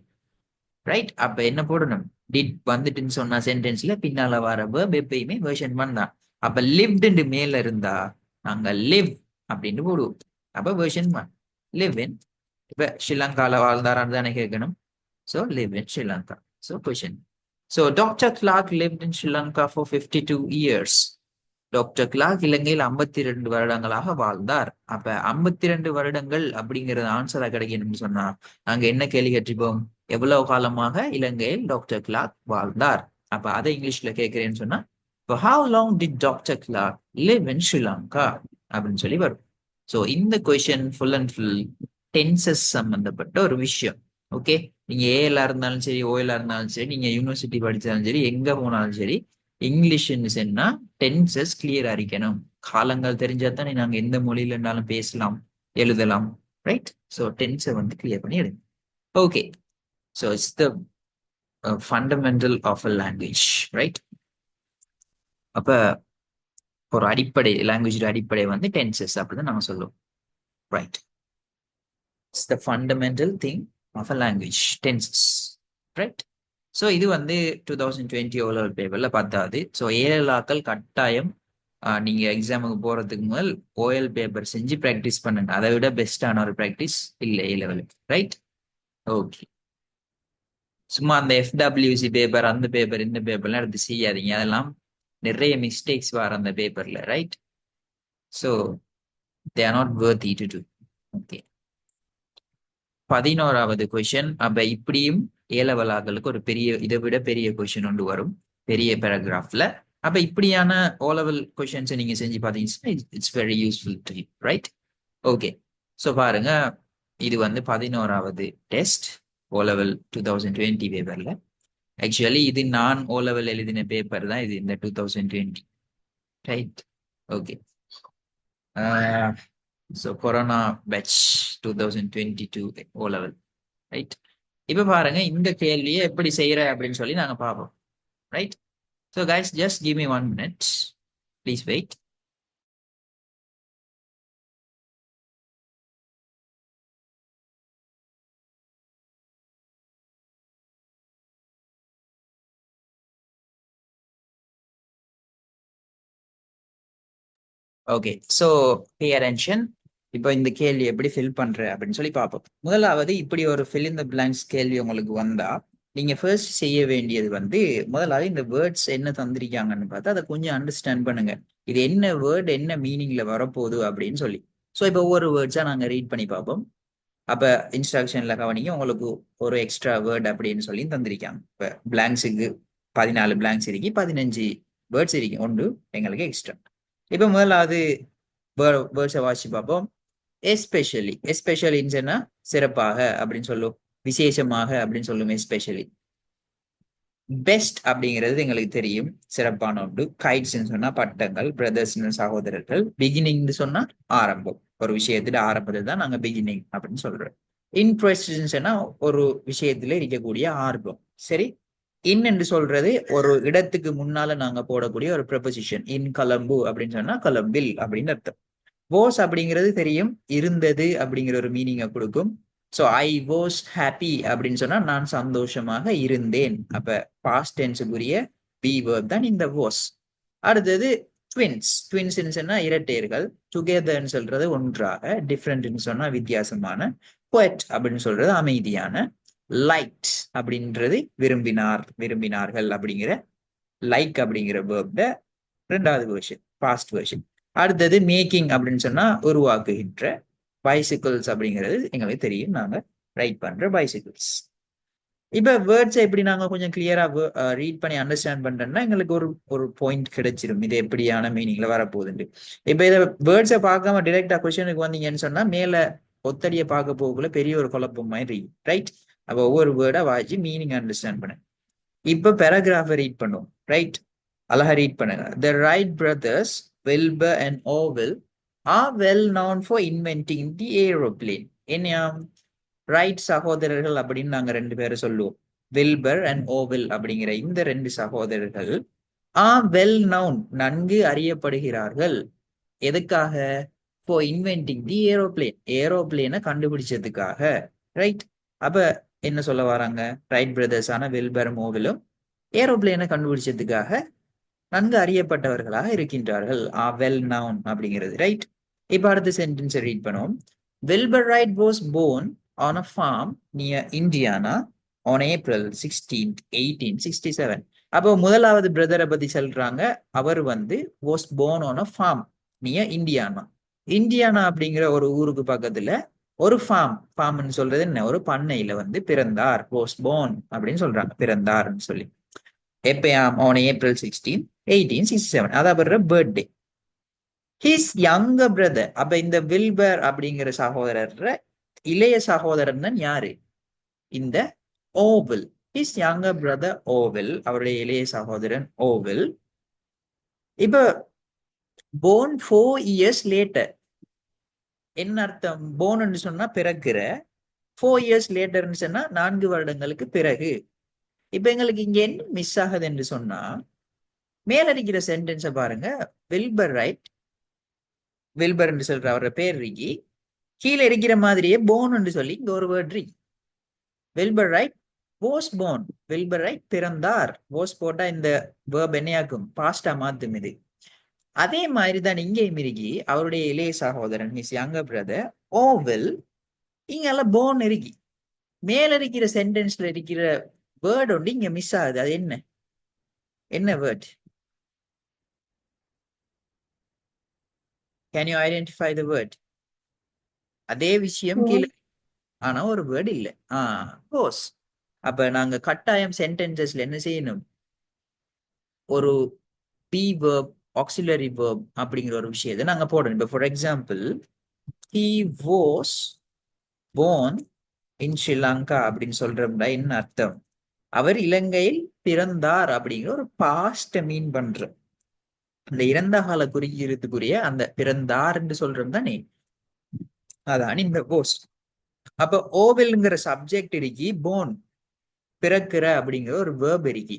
ரைட். அப்ப என்ன போடணும்? டிட் வந்துட்டுன்னு சொன்னா சென்டென்ஸ்ல பின்னால வர வேர்ப் எப்பயுமே வெர்ஷன் 1 தான். அப்ப லிவ்டு மேல இருந்தா நாங்க லிவ் அப்படின்னு போடுவோம். அப்ப வெர்ஷன் 1 லிவ் இன். இப்ப ஸ்ரீலங்கால வாழ்ந்தாரான்னு தானே கேட்கணும். So live in Sri Lanka. So question. So Dr. Clark lived in Sri Lanka for 52 years. Doctor Clark இலங்கையில் 52 வருடங்களாக வாழ்ந்தார். அப்ப 52 வருடங்கள் அப்படிங்கறது ஆன்சரா கிடைக்கணும்னு சொன்னா நாங்க என்ன கேள்வி கேட்டிருப்போம்? எவ்வளவு காலமாக இலங்கையில் டாக்டர் கிளார்க் வாழ்ந்தார்? அப்ப அதை இங்கிலீஷ்ல கேட்கிறேன்னு சொன்னா for how long did Dr. Clark live in Sri Lanka அப்படின்னு சொல்லி வரும். ஸோ இந்த question full and full tenses சம்பந்தப்பட்ட ஒரு விஷயம். ஓகே. நீங்க ஏஎல்லா இருந்தாலும் சரி, ஓஎல்லா இருந்தாலும் சரி, நீங்க யூனிவர்சிட்டி படிச்சாலும் சரி, எங்க போனாலும் சரி, இங்கிலீஷ்னு சொன்னா டென்சஸ் கிளியரா இருக்கணும். காலங்கள் தெரிஞ்சா தானே நாங்க எந்த மொழியில இருந்தாலும் பேசலாம், எழுதலாம். ரைட். ஸோ டென்ஸை வந்து கிளியர் பண்ணி எடுங்க. Okay. So it's the fundamental of a language. Right. அப்ப ஒரு அடிப்படை லாங்குவேஜ் அடிப்படை வந்து டென்சஸ் அப்படின்னு நாங்க சொல்லுவோம். Right. It's the fundamental thing of a language tenses. Right. So இது வந்து 2020 ஓலெவல் பேப்பர்ல 10வது. ஸோ ஏஎல்ஆக்கள் கட்டாயம் நீங்க எக்ஸாமுக்கு போறதுக்கு முதல் ஓஎல் பேப்பர் செஞ்சு ப்ராக்டிஸ் பண்ணுங்க. அதை விட பெஸ்டான ஒரு ப்ராக்டிஸ் இல்லை ஏ லெவலுக்கு. ரைட். ஓகே. சும்மா அந்த எஃப்டபிள்யூசி பேப்பர் அந்த பேப்பர் இந்த பேப்பர்லாம் எடுத்து செய்யாதீங்க. அதெல்லாம் நிறைய மிஸ்டேக்ஸ் வர அந்த பேப்பர்ல. Right. So they are not worthy to do. Okay. 11வது கொஸ்டின். அப்ப இப்படியும் ஏலவலாக்களுக்கு ஒரு பெரிய இதை விட பெரிய கொஸ்டின் ஒன்று வரும் பெரிய பேராகிராஃப்ல. அப்ப இப்படியான ஓ லெவல் கொஸ்டின்ஸ் நீங்க செஞ்சு பாத்தீங்கன்னா it's very useful to you. Right. Okay. So பாருங்க இது வந்து 11வது டெஸ்ட் ஓ லெவல் 2020 பேப்பர்ல. ஆக்சுவலி இது நான் ஓ லெவல் எழுதின பேப்பர் தான் இது இந்த 2020. Right. Okay. So corona batch 2022 O level. Right. இப்ப பாருங்க இந்த கேள்வியை எப்படி செய்யற அப்படின்னு சொல்லி நாங்க பார்ப்போம். Right. So guys just give me 1 minute. Please wait. Okay. So pay attention. இப்போ இந்த கேள்வி எப்படி ஃபில் பண்ற அப்படின்னு சொல்லி பார்ப்போம். முதலாவது இப்படி ஒரு ஃபில் இன் த பிளாங்க்ஸ் கேள்வி உங்களுக்கு வந்தா நீங்க ஃபர்ஸ்ட் செய்ய வேண்டியது வந்து முதலாவது இந்த வேர்ட்ஸ் என்ன தந்திருக்காங்கன்னு பார்த்து அதை கொஞ்சம் அண்டர்ஸ்டாண்ட் பண்ணுங்க. இது என்ன வேர்ட் என்ன மீனிங்ல வரப்போகுது அப்படின்னு சொல்லி. ஸோ இப்போ ஒவ்வொரு வேர்ட்ஸா நாங்க ரீட் பண்ணி பார்ப்போம். அப்ப இன்ஸ்ட்ரக்ஷன்ல கவனிங்க. உங்களுக்கு ஒரு எக்ஸ்ட்ரா வேர்ட் அப்படின்னு சொல்லி தந்திருக்காங்க. இப்ப பிளாங்க்ஸுக்கு 14 பிளாங்க்ஸ் இருக்கு, 15 வேர்ட்ஸ் இருக்கும் ஒன்று எங்களுக்கு எக்ஸ்ட்ரா. இப்ப முதலாவது வேர்ட்ஸை வாசி பார்ப்போம். எஸ்பெஷலி. எஸ்பெஷலின்னு சொன்னா சிறப்பாக அப்படின்னு சொல்லும், விசேஷமாக அப்படின்னு சொல்லும் எஸ்பெஷலி. பெஸ்ட் அப்படிங்கிறது எங்களுக்கு தெரியும், சிறப்பான ஒன்று. கைட்ஸ்ன்னு சொன்னா பட்டங்கள், பிரதர்ஸ்னு சகோதரர்கள், பிகினிங்னு சொன்னா ஆரம்பம். ஒரு விஷயத்துல ஆரம்பத்தை தான் நாங்க பிகினிங் அப்படின்னு சொல்றோம். இன்ட்ரெஸ்ட்னு சொன்னா ஒரு விஷயத்துல இருக்கக்கூடிய ஆர்வம். சரி, இன் என்று சொல்றது ஒரு இடத்துக்கு முன்னால நாங்க போடக்கூடிய ஒரு ப்ரெபோசிஷன். இன் கொலம்பு அப்படின்னு சொன்னா கொலம்பில் அப்படின்னு அர்த்தம். வாஸ் அப்படிங்கிறது தெரியும், இருந்தது அப்படிங்கிற ஒரு மீனிங்கை கொடுக்கும். ஸோ ஐ வாஸ் ஹாப்பி அப்படின்னு சொன்னா நான் சந்தோஷமாக இருந்தேன். அப்ப பாஸ்ட் டென்ஸுக்குரிய பி வேர்ப் தான் இந்த வாஸ். அடுத்தது ட்வின்ஸ். ட்வின்ஸ்ன்னு சொன்னா இரட்டையர்கள். டுகெதர்ன்னு சொல்றது ஒன்றாக. டிஃப்ரெண்ட்னு சொன்னா வித்தியாசமான. குவெட் அப்படின்னு சொல்றது அமைதியான. லைட் அப்படின்றது விரும்பினார், விரும்பினார்கள் அப்படிங்கிற லைக் அப்படிங்கிற வேர்ப்ட ரெண்டாவது வெர்ஷன், பாஸ்ட் வெர்ஷன். அடுத்தது மேக்கிங் அப்படின்னு சொன்னா உருவாக்குகின்ற. பைசிக்கிள்ஸ் அப்படிங்கிறது எங்களுக்கு தெரியும், நாங்க ரைட் பண்ற பைசிக்கிள்ஸ். இப்ப வேர்ட்ஸை எப்படி நாங்க கொஞ்சம் கிளியரா ரீட் பண்ணி அண்டர்ஸ்டாண்ட் பண்றோம்னா எங்களுக்கு ஒரு ஒரு பாயிண்ட் கிடைச்சிடும், இது எப்படியான மீனிங்ல வரப்போகுதுன்னு. இப்ப இதை வேர்ட்ஸை பார்க்காம டிரெக்டா கொஸ்டினுக்கு வந்தீங்கன்னு சொன்னா மேல ஒத்தடியை பார்க்க போகக்குள்ள பெரிய ஒரு குழப்பம் மாதிரி, ரைட்? அப்ப ஒவ்வொரு வேர்டா வாய்ச்சி மீனிங் அண்டர்ஸ்டாண்ட் பண்ண. இப்ப பேராகிராஃபை ரீட் பண்ணுவோம், ரைட்? அழகா ரீட் பண்ணுங்க. The Wright brothers, Wilbur and Orville, are well known for inventing the aeroplane. என்னையாம் ரைட் சகோதரர்கள் அப்படின்னு நாங்க ரெண்டு பேரும் சொல்லுவோம். வில்பர் அண்ட் ஓவில் அப்படிங்கிற இந்த ரெண்டு சகோதரர்கள் வெல் நவுன், நன்கு அறியப்படுகிறார்கள். எதுக்காக? ஃபார் இன்வென்டிங் தி ஏரோப்ளேன், ஏரோப்ளேனை கண்டுபிடிச்சதுக்காக, ரைட்? அப்ப என்ன சொல்ல வராங்க? ரைட் பிரதர்ஸான வில்பரும் ஓவிலும் ஏரோப்ளேனை கண்டுபிடிச்சதுக்காக நன்கு அறியப்பட்டவர்களாக இருக்கின்றார்கள். வெல் நவுன் அப்படிங்கிறது, ரைட்? இப்ப அடுத்த சென்டென்ஸை ரீட் பண்ணுவோம். Wilbur right was born on a farm near Indiana on April 16th, 1867. அப்போ முதலாவது பிரதரை பத்தி சொல்றாங்க. அவர் வந்து was born on a farm near Indiana. Indiana அப்படிங்கிற ஒரு ஊருக்கு பக்கத்துல ஒரு ஃபார்ம்னு சொல்றது என்ன, ஒரு பண்ணையில வந்து பிறந்தார். was born அப்படின்னு சொல்றாங்க, பிறந்தார்னு சொல்லி. எப்பயாம்? on April 16, 1867. அது அவரோட பர்த்டே. ஹிஸ் யங்கர் பிரதர், அப்ப இந்த வில்பர் அப்படிங்கிற சகோதரர் இளைய சகோதரன் தான் யாரு? இந்த ஓவில். ஹிஸ் யங்கர் பிரதர் ஓவில், அவருடைய இளைய சகோதரன் ஓவில். இப்ப born 4 years later, என்ன அர்த்தம்? born சொன்னா பிறக்கிற, 4 years laterன்னு சொன்னா 4 வருடங்களுக்கு பிறகு. இப்ப எங்களுக்கு இங்க என்ன மிஸ் ஆகுது என்று சொன்னா, மேல இருக்கிற சென்டென்ஸை பாருங்க. வில்பர் ரைட், வில்பர் என்று சொல்ற அவரோட பேர் ரிக்கி, கீழே இருக்கிற மாதிரியே போன் என்று சொல்லி இங்க ஒரு word Ricky. Wilbur right was born, Wilbur right பிறந்தார். வாஸ் போட்டா இந்த வேர்ப் என்னையாக்கும்? பாஸ்டா மாத்தும் இது. அதே மாதிரி தான் இங்கேயும் இருக்கி அவருடைய இளைய சகோதரன் ஹிஸ் யங்கர் பிரதர் ஓவில், இங்கெல்லாம் போன் இருக்கி. மேல இருக்கிற சென்டென்ஸ்ல இருக்கிற வேர்ட் ஒன்று இங்க மிஸ் ஆகுது. அது என்ன? என்ன word? Can you identify the word? அதே விஷயம் கீழே, ஆனா ஒரு வேர்டு இல்லை. கோஸ். அப்ப நாங்க கட்டாயம் சென்டென்சஸ்ல என்ன செய்யணும்? ஒரு பி வேர்ப், ஆக்சிலரி வேர்ப் அப்படிங்கிற ஒரு விஷயத்தை நாங்க போடணும். இப்ப for example, he was born in Sri Lanka அப்படின்னு சொல்றோம்னா என்ன அர்த்தம்? அவர் இலங்கையில் பிறந்தார் அப்படிங்கிற ஒரு பாஸ்ட மீன் பண்ற, அந்த இறந்த கால குறிக்கிறதுக்குரிய அந்த பிறந்தார் என்று சொல்றோம் தானே, அதான் இந்த போஸ். அப்ப ஓவில்ங்கிற சப்ஜெக்ட் இருக்கி, போன் பிறக்கிற அப்படிங்கிற ஒரு வேர்ப் இருக்கி.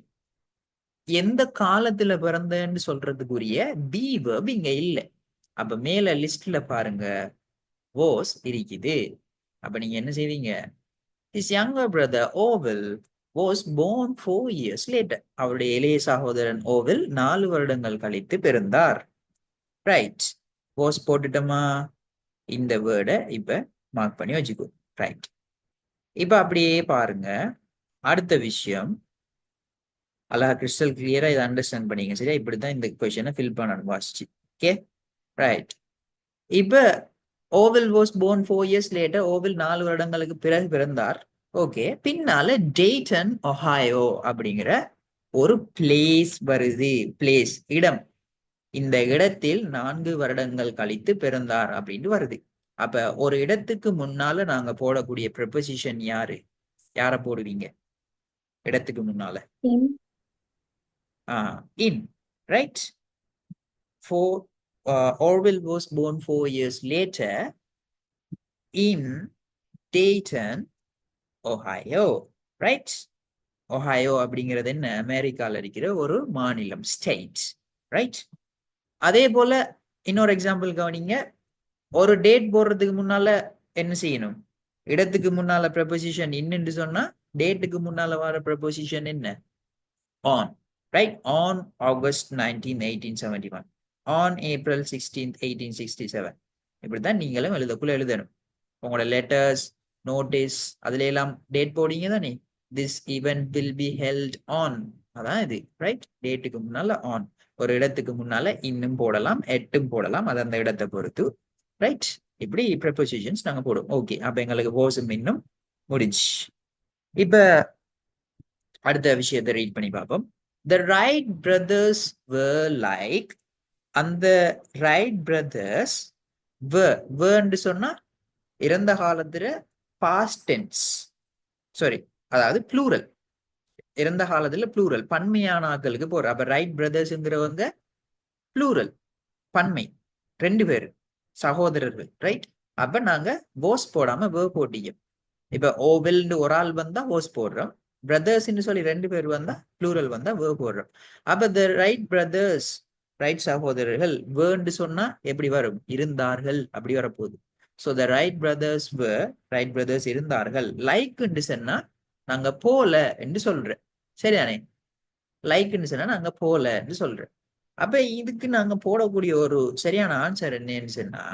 எந்த காலத்துல பிறந்தன்னு சொல்றதுக்குரிய பி வேர்ப் இங்க இல்லை. அப்ப மேல லிஸ்ட்ல பாருங்க, வாஸ் இருக்குது. அப்ப நீங்க என்ன செய்வீங்க? His younger brother Orville was born 4 years later. அவருடைய இளைய சகோதரன் ஓவில் 4 வருடங்கள் கழித்து பிறந்தார். ரைட்? was போட்டுட்டோமா? இந்த வேர்டை இப்ப மார்க் பண்ணி வச்சுக்கோ. ரைட். இப்ப அப்படியே பாருங்க, அடுத்த விஷயம் அழகா கிறிஸ்டல் கிளியரா இதை அண்டர்ஸ்டாண்ட் பண்ணீங்க. சரியா? இப்படிதான் இந்த கொஸ்டினை ஃபில் பண்ணணும் வாசிச்சு. Okay, right. இப்ப ஓவில் வாஸ் போர்ன் 4 years later. ஓவில் 4 வருடங்களுக்கு பிறகு பிறந்தார். ஓகே, பின்னால டேட்டன் ஒஹாயோ அப்படிங்கிற ஒரு பிளேஸ் வருது. பிளேஸ் இடம். இந்த இடத்தில் 4 வருடங்கள் கழித்து பிறந்தார் அப்படின்னு வருது. அப்ப ஒரு இடத்துக்கு முன்னால நாங்க போடக்கூடிய ப்ரெபோசிஷன் யாரு? யார போடுவீங்க இடத்துக்கு முன்னால? In. In, right? Orwell was born 4 years later in Dayton, Ohio, right? Ohio அப்படிங்கிறது என்ன? அமெரிக்கால இருக்கிற ஒரு மாநிலம், ஸ்டேட், ரைட்? அதே போல இன்னொரு எக்ஸாம்பிள் கவனிங்க. ஒரு டேட் போடுறதுக்கு முன்னால என்ன செய்யணும்? இடத்துக்கு முன்னால ப்ரெபோசிஷன் இன்னு சொன்னா டேட்டுக்கு முன்னால வர ப்ரெபோசிஷன் என்ன? on, right? On August 19, 1871. On April 16th, 1867. இப்படிதான் நீங்களும் எழுதக்குள்ள எழுதணும். உங்களோட லெட்டர்ஸ், நோட்டீஸ் அதுல எல்லாம் டேட் போடுங்க தானே. This event will be held on, அதான் இது, ரைட்? டேட்டுக்கு முன்னால ஆன், ஒரு இடத்துக்கு முன்னால இன்னும் போடலாம், எட்டும் போடலாம், அது அந்த இடத்தை பொறுத்து, ரைட்? இப்படி ப்ரெபோசிஷன்ஸ் நாங்க போடுவோம். ஓகே, அப்ப எங்களுக்கு வாஸும் இன்னும் முடிஞ்சு. இப்ப அடுத்த விஷயத்தை ரீட் பண்ணி பார்ப்போம். The Wright brothers were like, அந்த ரைட் பிரதர்ஸ் வேர்ன்னு சொன்னா இறந்த காலத்துல பாஸ்ட் டென்ஸ், சாரி, அதாவது ப்ளூரல். இறந்த காலத்துல ப்ளூரல், பன்மையான ஆட்களுக்கு போற. அப்ப ரைட் பிரதர்ஸ்ங்கிறவங்க ப்ளூரல், பன்மை, 2 பேர் சகோதரர்கள், ரைட்? அப்ப நாங்க போஸ் போடாம வேர் போட்டீங்க. இப்ப ஓவெல்னு ஒரு ஆள் வந்தா போஸ் போடுறோம், பிரதர்ஸ்ன்னு சொல்லி 2 பேர் வந்தா ப்ளூரல் வந்தா வேர் போடுறோம். அப்ப த ரைட் பிரதர்ஸ், ரைட் சகோதரர்கள், வேர்ன்னு சொன்னா எப்படி வரும்? இருந்தார்கள், அப்படி வரப்போகுது. So the Wright brothers were, Wright brothers இருந்தார்கள். லைக்ன்னு சொன்னா நாங்க போல என்று சொல்றேன், சரிதானே? லைக்ன்னு சொன்னா நாங்க போல என்று சொல்றேன். அப்ப இதுக்கு நாங்க போடக்கூடிய ஒரு சரியான ஆன்சர் என்னன்னு சொன்னா,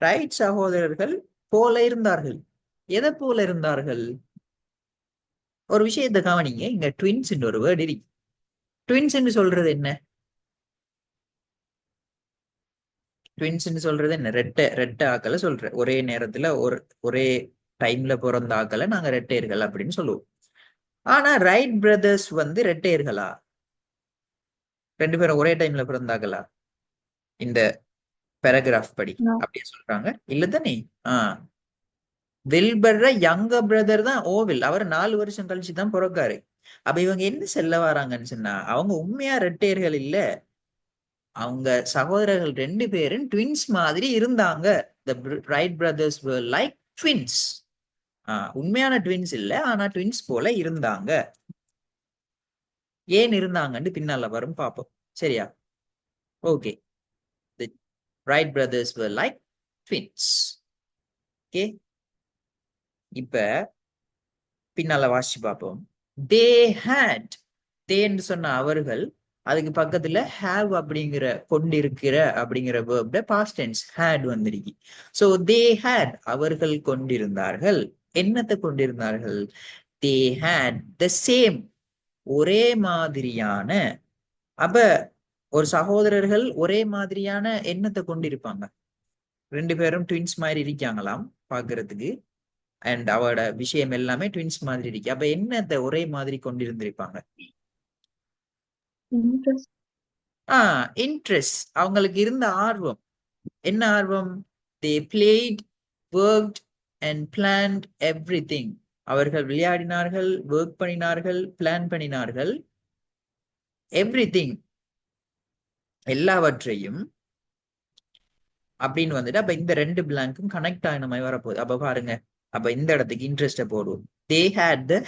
ரைட் சகோதரர்கள் போல இருந்தார்கள். எதை போல இருந்தார்கள்? ஒரு விஷயத்தை கவனிங்க, இங்க ட்வின்ஸ் ஒரு வேர்டு இருக்கு. ட்வின்ஸ் சொல்றது என்ன? ட்வின்ஸ் சொல்றது என்ன? ரெட்டை ஆக்களை சொல்ற. ஒரே நேரத்துல ஒரே டைம்ல பிறந்த ஆக்களை நாங்க ரெட்டையர்கள் அப்படின்னு சொல்லுவோம். ஆனா ரைட் பிரதர்ஸ் வந்து ரெட்டையர்களா? 2 பேரும் ஒரே டைம்ல பிறந்தாங்களா? இந்த பேராகிராஃப் படி No. அப்படியே சொல்றாங்க, இல்ல தானே? வில்பர்ற யங்க பிரதர் தான் ஓவில். அவர் 4 வருஷம் கழிச்சு தான் பிறக்காரு. அப்ப இவங்க என்ன செல்ல வராங்கன்னு சொன்னா, அவங்க உண்மையா ரெட்டையர்கள் இல்ல, அவங்க சகோதரர்கள் 2 பேரும் ட்வின்ஸ் மாதிரி இருந்தாங்க. The Wright brothers were like twins. உண்மையான ட்வின்ஸ் இல்ல, ஆனா ட்வின்ஸ் போல இருந்தாங்க. ஏன் இருந்தாங்கன்னு பின்னால வரும் பாப்போம், சரியா? Okay, the Wright brothers were like twins. Okay, இப்ப பின்னால வாசிச்சு பார்ப்போம். They had, தேன்னு சொன்ன அவர்கள், அதுக்கு பக்கத்துல have அப்படிங்கிற கொண்டிருக்கிற அப்படிங்கிற வேர்ப்ட பாஸ்ட் டென்ஸ் had வந்திருக்கு. சோ they had, அவர்கள் கொண்டிருந்தார்கள். என்னத்தை கொண்டிருந்தார்கள்? They had the same, ஒரே மாதிரியான. அப்ப ஒரு சகோதரர்கள் ஒரே மாதிரியான எண்ணத்தை கொண்டிருப்பாங்க. 2 பேரும் ட்வின்ஸ் மாதிரி இருக்காங்களாம் பாக்குறதுக்கு, அண்ட் அவரோட விஷயம் எல்லாமே ட்வின்ஸ் மாதிரி இருக்கு. அப்ப என்னத்தை ஒரே மாதிரி கொண்டிருந்திருப்பாங்க? Interest. இன்ட்ரெஸ்ட், அவங்களுக்கு இருந்த ஆர்வம். என்ன ஆர்வம்? they played, worked and planned everything. அவர்கள் விளையாடினார்கள், ஒர்க் பண்ணினார்கள், பிளான் பண்ணினார்கள். everything, எல்லாவற்றையும் அப்படின்னு வந்துட்டு, அப்ப இந்த 2 பிளாங்கும் கனெக்ட் ஆன மாதிரி வரப்போகுது. அப்ப பாருங்க, அப்ப இந்த இடத்துக்கு இன்ட்ரெஸ்ட போடுவோம். they had the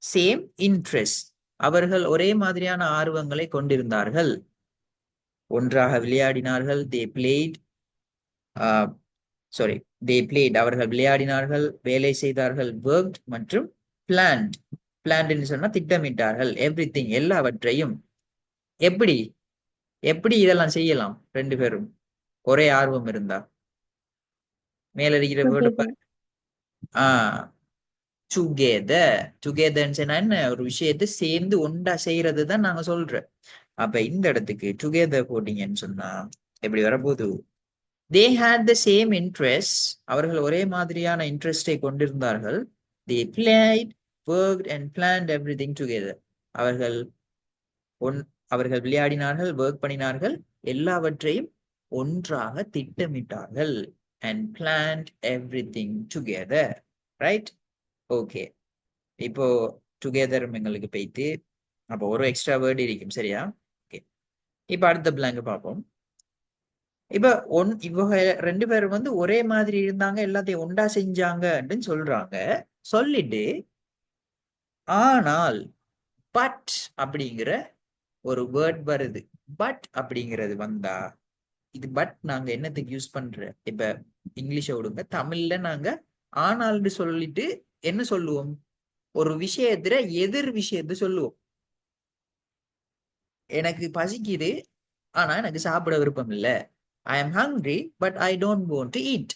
same interest, அவர்கள் ஒரே மாதிரியான ஆர்வங்களை கொண்டிருந்தார்கள். ஒன்றாக விளையாடினார்கள், they played, அவர்கள் விளையாடினார்கள், வேலை செய்தார்கள், worked மற்றும் planned. planned சொன்னா திட்டமிட்டார்கள். everything, எல்லாவற்றையும். எப்படி எப்படி இதெல்லாம் செய்யலாம் 2 பேரும் ஒரே ஆர்வம் இருந்தா? மேல இருக்கிற வேர்டு பாருங்க. டுகெதர் என்ன? ஒரு விஷயத்தை சேர்ந்து ஒன்றா செய்யறது தான் நாங்க சொல்றோம். அப்ப இந்த இடத்துக்கு டுகெதர் போட்டீங்கன்னு சொன்னா எப்படி வரப்போகுது? they had the same interest, அவர்கள் ஒரே மாதிரியான இன்ட்ரெஸ்டை கொண்டிருந்தார்கள். they played, worked and planned everything together. அவர்கள் அவர்கள் விளையாடினார்கள், ஒர்க் பண்ணினார்கள், எல்லாவற்றையும் ஒன்றாக திட்டமிட்டார்கள். and planned everything together. right? Okay, இப்போ டுகெதர் எங்களுக்கு போயிட்டு அப்போ ஒரு எக்ஸ்ட்ரா வேர்டு இருக்கும். சரியா? ஓகே, இப்போ அடுத்த பிளாங்க பார்ப்போம். இப்ப இவங்க ரெண்டு பேரும் வந்து ஒரே மாதிரி இருந்தாங்க, எல்லாத்தையும் ஒண்டா செஞ்சாங்கன்னு சொல்றாங்க. சொல்லிட்டு ஆனால் பட் அப்படிங்கிற ஒரு வேர்ட் வருது. பட் அப்படிங்கிறது வந்தா இது பட் நாங்க என்னத்துக்கு யூஸ் பண்ற? இப்ப இங்கிலீஷ விடுங்க, தமிழ்ல நாங்க ஆனால்னு சொல்லிட்டு என்ன சொல்லுவோம்? ஒரு விஷயத்துல எதிர் விஷயத்த சொல்லுவோம். எனக்கு பசிக்குது ஆனா எனக்கு சாப்பிட விருப்பம் இல்ல. I am hungry but I don't want to eat.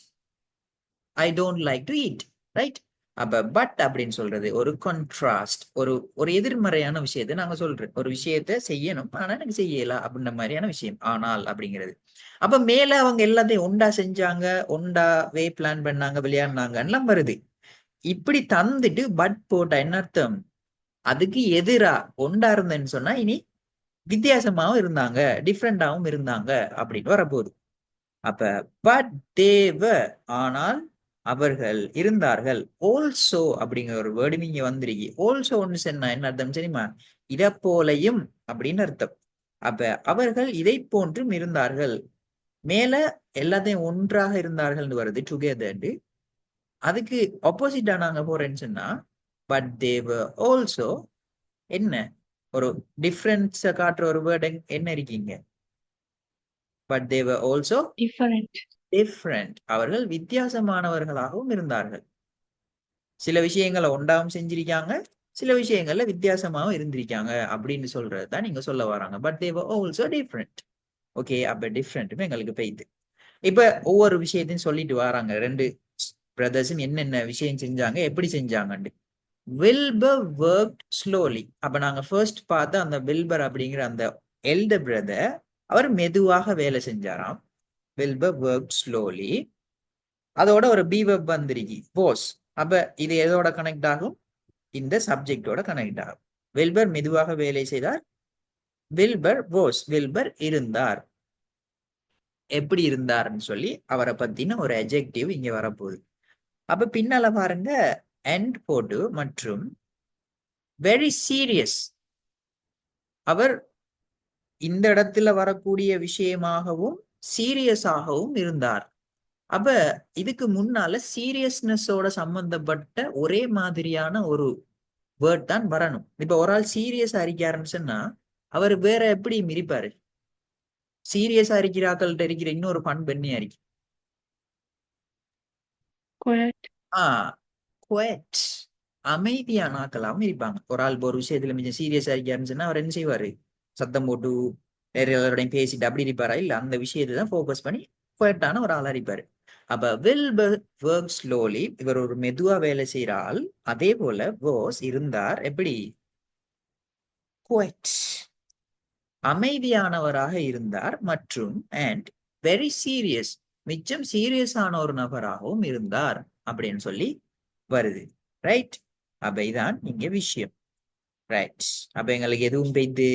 I don't like to eat. Right? அப்ப பட் அப்படின்னு சொல்றது ஒரு கான்ட்ராஸ்ட், ஒரு ஒரு எதிர்மறையான விஷயத்தை நாங்க சொல்றோம். ஒரு விஷயத்த செய்யணும் ஆனா எனக்கு செய்யல அப்படின்ற மாதிரியான விஷயம் ஆனால் அப்படிங்கிறது. அப்ப மேல அவங்க எல்லாத்தையும் ஒண்டா செஞ்சாங்க, ஒண்டாவே பிளான் பண்ணாங்க, விளையாடினாங்க எல்லாம் வருது. இப்படி தந்துட்டு பட் போட்டா என்ன அர்த்தம்? அதுக்கு எதிரா ஒண்டா இருந்தேன்னு சொன்னா இனி வித்தியாசமாவும் இருந்தாங்க, டிஃப்ரெண்டாவும் இருந்தாங்க அப்படின்னு வரப்போகுது. அப்ப பட் தேவர் ஆனால் அவர்கள் இருந்தார்கள். ஆல்சோ அப்படிங்கிற ஒரு வேர்டு இங்க வந்திருக்கு. ஆல்சோ ஒன்னு சொன்னா என்ன அர்த்தம் தெரியுமா? இத போலையும் அப்படின்னு அர்த்தம். அப்ப அவர்கள் இதை போன்றும் இருந்தார்கள். மேல எல்லாத்தையும் ஒன்றாக இருந்தார்கள் வருது, டுகெதர். அதுக்கு ஆப்போசிட்டா நாங்க போறேன்னு சொன்னா பட் தேவர் ஆல்சோ என்ன ஒரு டிஃபரன்ஸ காட்டுற ஒரு வேர்டு என்ன இருக்கீங்க? But they were also different. Different. அவர்கள் வித்தியாசமானவர்களாகவும் இருந்தார்கள். சில விஷயங்களை ஒண்டாவும் செஞ்சிருக்காங்க, சில விஷயங்கள்ல வித்தியாசமாவும் இருந்திருக்காங்க அப்படின்னு சொல்றது தான் நீங்க சொல்ல வராங்க. But they were also different. Okay, அப்ப டிஃப்ரெண்ட்டுமே எங்களுக்கு பெய்யுது. இப்ப ஒவ்வொரு விஷயத்தையும் சொல்லிட்டு வராங்க. ரெண்டு பிரதர்ஸும் என்னென்ன விஷயம் செஞ்சாங்க, எப்படி செஞ்சாங்கன்னு. Wilbur work slowly. அப்ப நாங்க ஃபர்ஸ்ட் பார்த்த அந்த வில்பர் அப்படிங்கிற அந்த எல்டர் பிரதர், அவர் மெதுவாக வேலை செஞ்சாராம். Wilbur work slowly. அதோட ஒரு பி வெப் வந்துருக்கி போஸ். அப்ப இது எதோட கனெக்ட் ஆகும்? இந்த சப்ஜெக்டோட கனெக்ட் ஆகும். வில்பர் மெதுவாக வேலை செய்தார். வில்பர் போஸ், வில்பர் இருந்தார். எப்படி இருந்தார்னு சொல்லி அவரை பத்தின ஒரு அட்ஜெக்டிவ் இங்க வரப்போகுது. அப்ப பின்னால பாருங்க, அண்ட் போட்டு மற்றும் வெரி சீரியஸ். அவர் இந்த இடத்துல வரக்கூடிய விஷயமாகவும் சீரியஸாகவும் இருந்தார். அப்ப இதுக்கு முன்னால சீரியஸ்னஸோட சம்பந்தப்பட்ட ஒரே மாதிரியான ஒரு வேர்ட் தான் வரணும். இப்ப ஒரு ஆள் சீரியஸா இருக்காருன்னு சொன்னா அவர் வேற எப்படி மிரிப்பாரு? சீரியஸா இருக்கிற ஆக்கள்கிட்ட இருக்கிற இன்னொரு பண்பு என்ன இருக்கு? குவட். குவெட். அமைதியான ஆக்களாகவும் இருப்பாங்க. ஒரு ஆள் ஒரு விஷயத்துல மிச்சம் சீரியஸா இருக்காருன்னு சொன்னா அவர் என்ன செய்வாரு? சத்தம் போட்டு வேற எல்லாரோடையும் பேசிட்டு அப்படி இருப்பாரா? இல்ல, அந்த விஷயத்தை தான் ஃபோக்கஸ் பண்ணி குவெட்டான ஒரு ஆளா இருப்பாரு. அப்ப வில் ஒர்க் ஸ்லோலி, இவர் ஒரு மெதுவா வேலை செய்யற ஆள். அதே போல வாஸ் இருந்தார் எப்படி? குவெட், அமைதியானவராக இருந்தார். மற்றும் அண்ட் வெரி சீரியஸ், மிச்சம் சீரியஸான ஒரு நபராகவும் இருந்தார் அப்படின்னு சொல்லி வருது. ரைட்? அப்ப இதான் இங்க விஷயம். ரைட், அப்ப எங்களுக்கு எதுவும் பெய்து?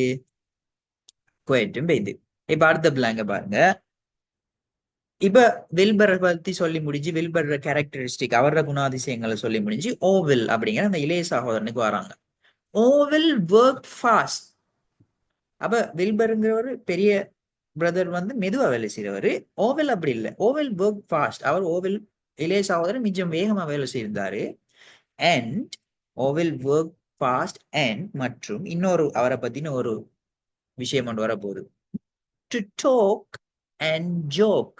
குவைட்டும் பெய்து. இப்ப அடுத்த பிளாங்க பாருங்க. இப்ப வில்பரை பத்தி சொல்லி முடிஞ்சு, வில்பர் கேரக்டரிஸ்டிக், அவரோட குணாதிசயங்களை சொல்லி முடிஞ்சு, ஓவில் அப்படிங்கிற அந்த இளைய சகோதரனுக்கு வராங்க. ஓவில் ஒர்க் ஃபாஸ்ட். அப்ப வில்பருங்கிற ஒரு பெரிய பிரதர் வந்து மெதுவா வேலை செய்யறவரு. ஓவெல் அப்படி இல்லை, ஓவெல் ஒர்க் ஃபாஸ்ட். அவர் ஓவெல் இளைய சகோதரர் மிச்சம் வேகமா வேலை செய்திருந்தாரு. And Orville work fast and மற்றும் இன்னொரு அவரை பத்தின ஒரு விஷயம் கொண்டு வர போகுது. To talk and joke.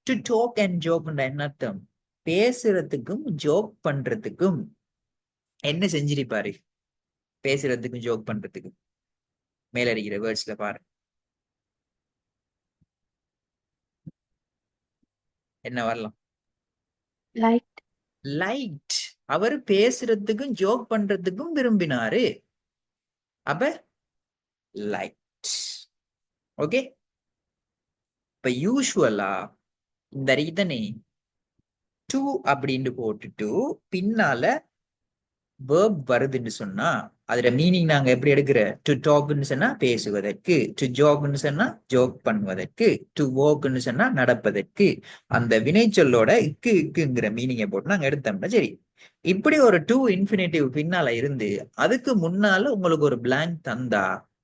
To talk and joke என்ன அர்த்தம்? பேசுறதுக்கும் ஜோக் பண்றதுக்கும். என்ன செஞ்சிருப்பாரு பேசுறதுக்கும் ஜோக் பண்றதுக்கும்? மேல இருக்கிற வேர்ட்ஸ்ல பாரு, என்ன வரலாம்? லைக். லைட். அவர் பேசுறதுக்கும் ஜோக் பண்றதுக்கும் விரும்பினாரு. அப்ப லைட். ஓகே, இப்ப யூஸ்வலா இந்த ரீதனை டு அப்படின்னு போட்டுட்டு பின்னால வேர்ப் வருதுன்னு சொன்னா அதோட மீனிங் நாங்க எப்படி எடுக்கிற டு டாக்னு சொன்னா பேசுவதற்கு, டு ஜோக்னு சொன்னா ஜோக் பண்ணுவதற்கு, டு வோக்னு சொன்னா நடப்பதற்கு, அந்த வினைச்சொல்லோட இக்கு இக்குங்கிற மீனிங்கை போட்டு நாங்க எடுத்தோம்னா சரி. இப்படி ஒரு டு இன்ஃபினிட்டிவ் பின்னால இருந்து அதுக்கு முன்னால உங்களுக்கு ஒரு blank தந்தா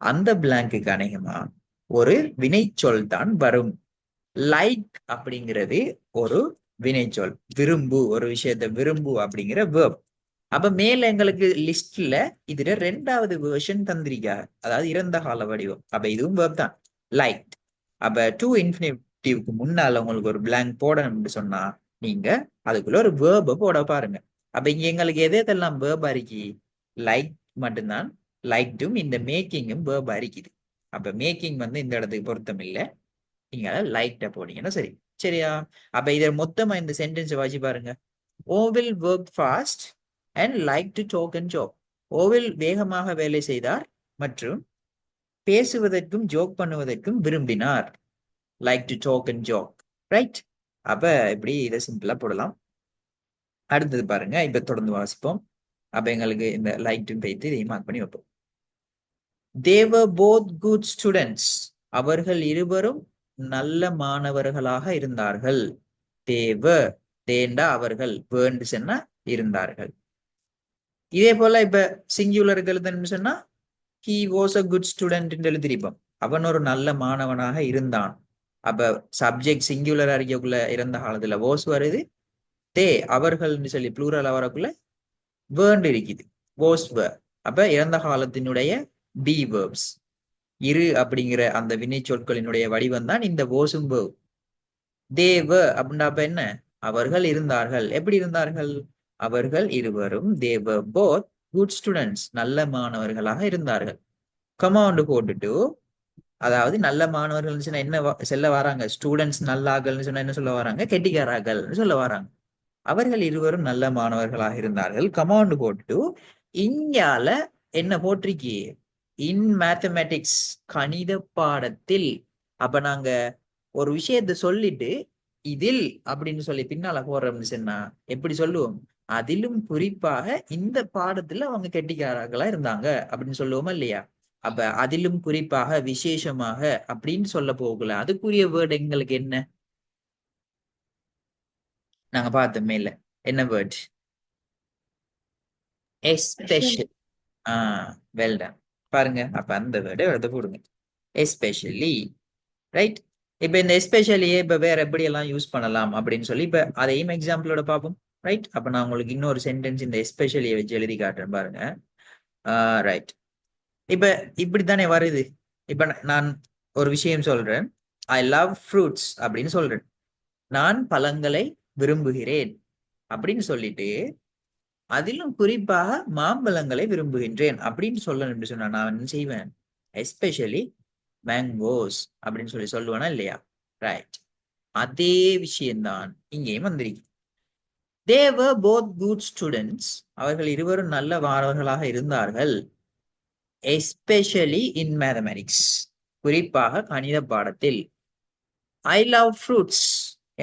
அந்த blank-க்கு அநேகமா ஒரு வினைச்சொல் தான் வரும். லைக் அப்படிங்கிறது ஒரு வினைச்சொல், விரும்பு, ஒரு விஷயத்தை விரும்பு அப்படிங்கிற வேர்ப். அப்ப மேல எங்களுக்கு லிஸ்ட்ல இதுல 2வது வெர்ஷன் தந்திருக்காங்க, அதாவது இறந்த கால வடிவம். அப்ப இதுவும் வேர்ப் தான், லைக். அப்ப டு இன்ஃபினிட்டிவ்க்கு முன்னால உங்களுக்கு ஒரு blank போடணும்னு சொன்னா நீங்க அதுக்குள்ள ஒரு வேர்பை போட பாருங்க. அப்ப இங்க எங்களுக்கு எது எதெல்லாம் வேர்பா இருக்கு, லைக் மட்டும்தான். லைக்டும் இந்த மேக்கிங்கும் வேர்பா இருக்குது. அப்ப மேக்கிங் வந்து இந்த இடத்துக்கு பொருத்தம் இல்லை, நீங்க லைட்டை போனீங்கன்னா சரி. சரியா? அப்ப இதை மொத்தமா இந்த சென்டென்ஸை வாசி பாருங்க. Orville work fast and like to talk and joke. Orville வேகமாக வேலை செய்தார் மற்றும் பேசுவதற்கும் ஜோக் பண்ணுவதற்கும் விரும்பினார். Like to talk and joke. Right? அப்ப இப்படி இதை சிம்பிளா போடலாம். அடுத்தது பாருங்க, இப்ப தொடர்ந்து வாசிப்போம். அப்ப எங்களுக்கு இந்த லைக் டு வைத்து இதை மார்க் பண்ணி வைப்போம். They were both good students. அவர்கள் இருவரும் நல்ல மாணவர்களாக இருந்தார்கள். They were, தேண்டா அவர்கள், weren't சொன்னா இருந்தார்கள். இதே போல இப்ப சிங்குலருக்கு எழுதணும்னு சொன்னா he was a good student என்று எழுதிருப்போம். அவன் ஒரு நல்ல மாணவனாக இருந்தான். அப்ப சப்ஜெக்ட் சிங்குலர் அறிக்கைக்குள்ள இருந்த காலத்துல was வருது, தே அவர்கள்னு சொல்லி ப்ளூரல் வரக்குள்ள weren't இருக்குது, was were. அப்ப இறந்த காலத்தினுடைய be verbs, இரு அப்படிங்கிற அந்த வினை சொற்களினுடைய வடிவம் தான் இந்த ஓசும் verb. they were அப்படின்னா அப்ப என்ன, அவர்கள் இருந்தார்கள். எப்படி இருந்தார்கள், அவர்கள் இருவரும் they were both good students, நல்ல மாணவர்களாக இருந்தார்கள். கமாண்ட் போட்டுட்டு, அதாவது நல்ல மாணவர்கள் சொன்னா என்ன சொல்ல வராங்க, ஸ்டூடெண்ட்ஸ் நல்லாகள்னு சொன்னா என்ன சொல்ல வராங்க, கெட்டிக்காராகள்னு சொல்ல வராங்க. அவர்கள் இருவரும் நல்ல மாணவர்களாக இருந்தார்கள். கமாண்ட் போட்டுட்டு இங்கால என்ன போட்டிருக்கி, இன் மேத்தமேட்டிக்ஸ், கணித பாடத்தில். அப்ப நாங்க ஒரு விஷயத்த சொல்லிட்டு இதில் அப்படின்னு சொல்லி பின்னால போறோம்னு சொன்னா எப்படி சொல்லுவோம், அதிலும் குறிப்பாக இந்த பாடத்துல அவங்க கெட்டிக்காரர்களா இருந்தாங்க அப்படின்னு சொல்லுவோமா இல்லையா? அப்ப அதிலும் குறிப்பாக விசேஷமாக அப்படின்னு சொல்ல போகல, அதுக்குரிய வேர்டு எங்களுக்கு என்ன, நாங்க பார்த்தோமே இல்ல, என்ன வேர்ட், எஸ்பெஷல். Well done. பாருங்க, அப்ப அந்த வேர்டு எழுத போடுங்க, எஸ்பெஷலி. ரைட்? இப்ப இந்த எஸ்பெஷலியே இப்ப வேற எப்படி எல்லாம் யூஸ் பண்ணலாம் அப்படின்னு சொல்லி இப்ப அதையும் எக்ஸாம்பிளோட பார்ப்போம். ரைட்? அப்ப நான் உங்களுக்கு இன்னொரு சென்டென்ஸ் இந்த எஸ்பெஷலியை வச்சு எழுதி காட்டுறேன் பாருங்க. ரைட், இப்ப இப்படித்தானே வருது. இப்ப நான் ஒரு விஷயம் சொல்றேன், ஐ லவ் ஃப்ரூட்ஸ் அப்படின்னு சொல்றேன், நான் பழங்களை விரும்புகிறேன் அப்படின்னு சொல்லிட்டு அதிலும் குறிப்பாக மாம்பழங்களை விரும்புகின்றேன் அப்படின்னு சொல்லணும்னு சொன்னா நான் என்ன செய்வேன், எஸ்பெஷலி மேங்கோஸ் அப்படின்னு சொல்லி சொல்லுவேனா இல்லையா? ரைட், அதே விஷயம்தான் இங்கேயும் வந்திருக்கு. They were both good students. அவர்கள் இருவரும் நல்ல மாணவர்களாக இருந்தார்கள். Especially in mathematics. குறிப்பாக கணித பாடத்தில். I love fruits.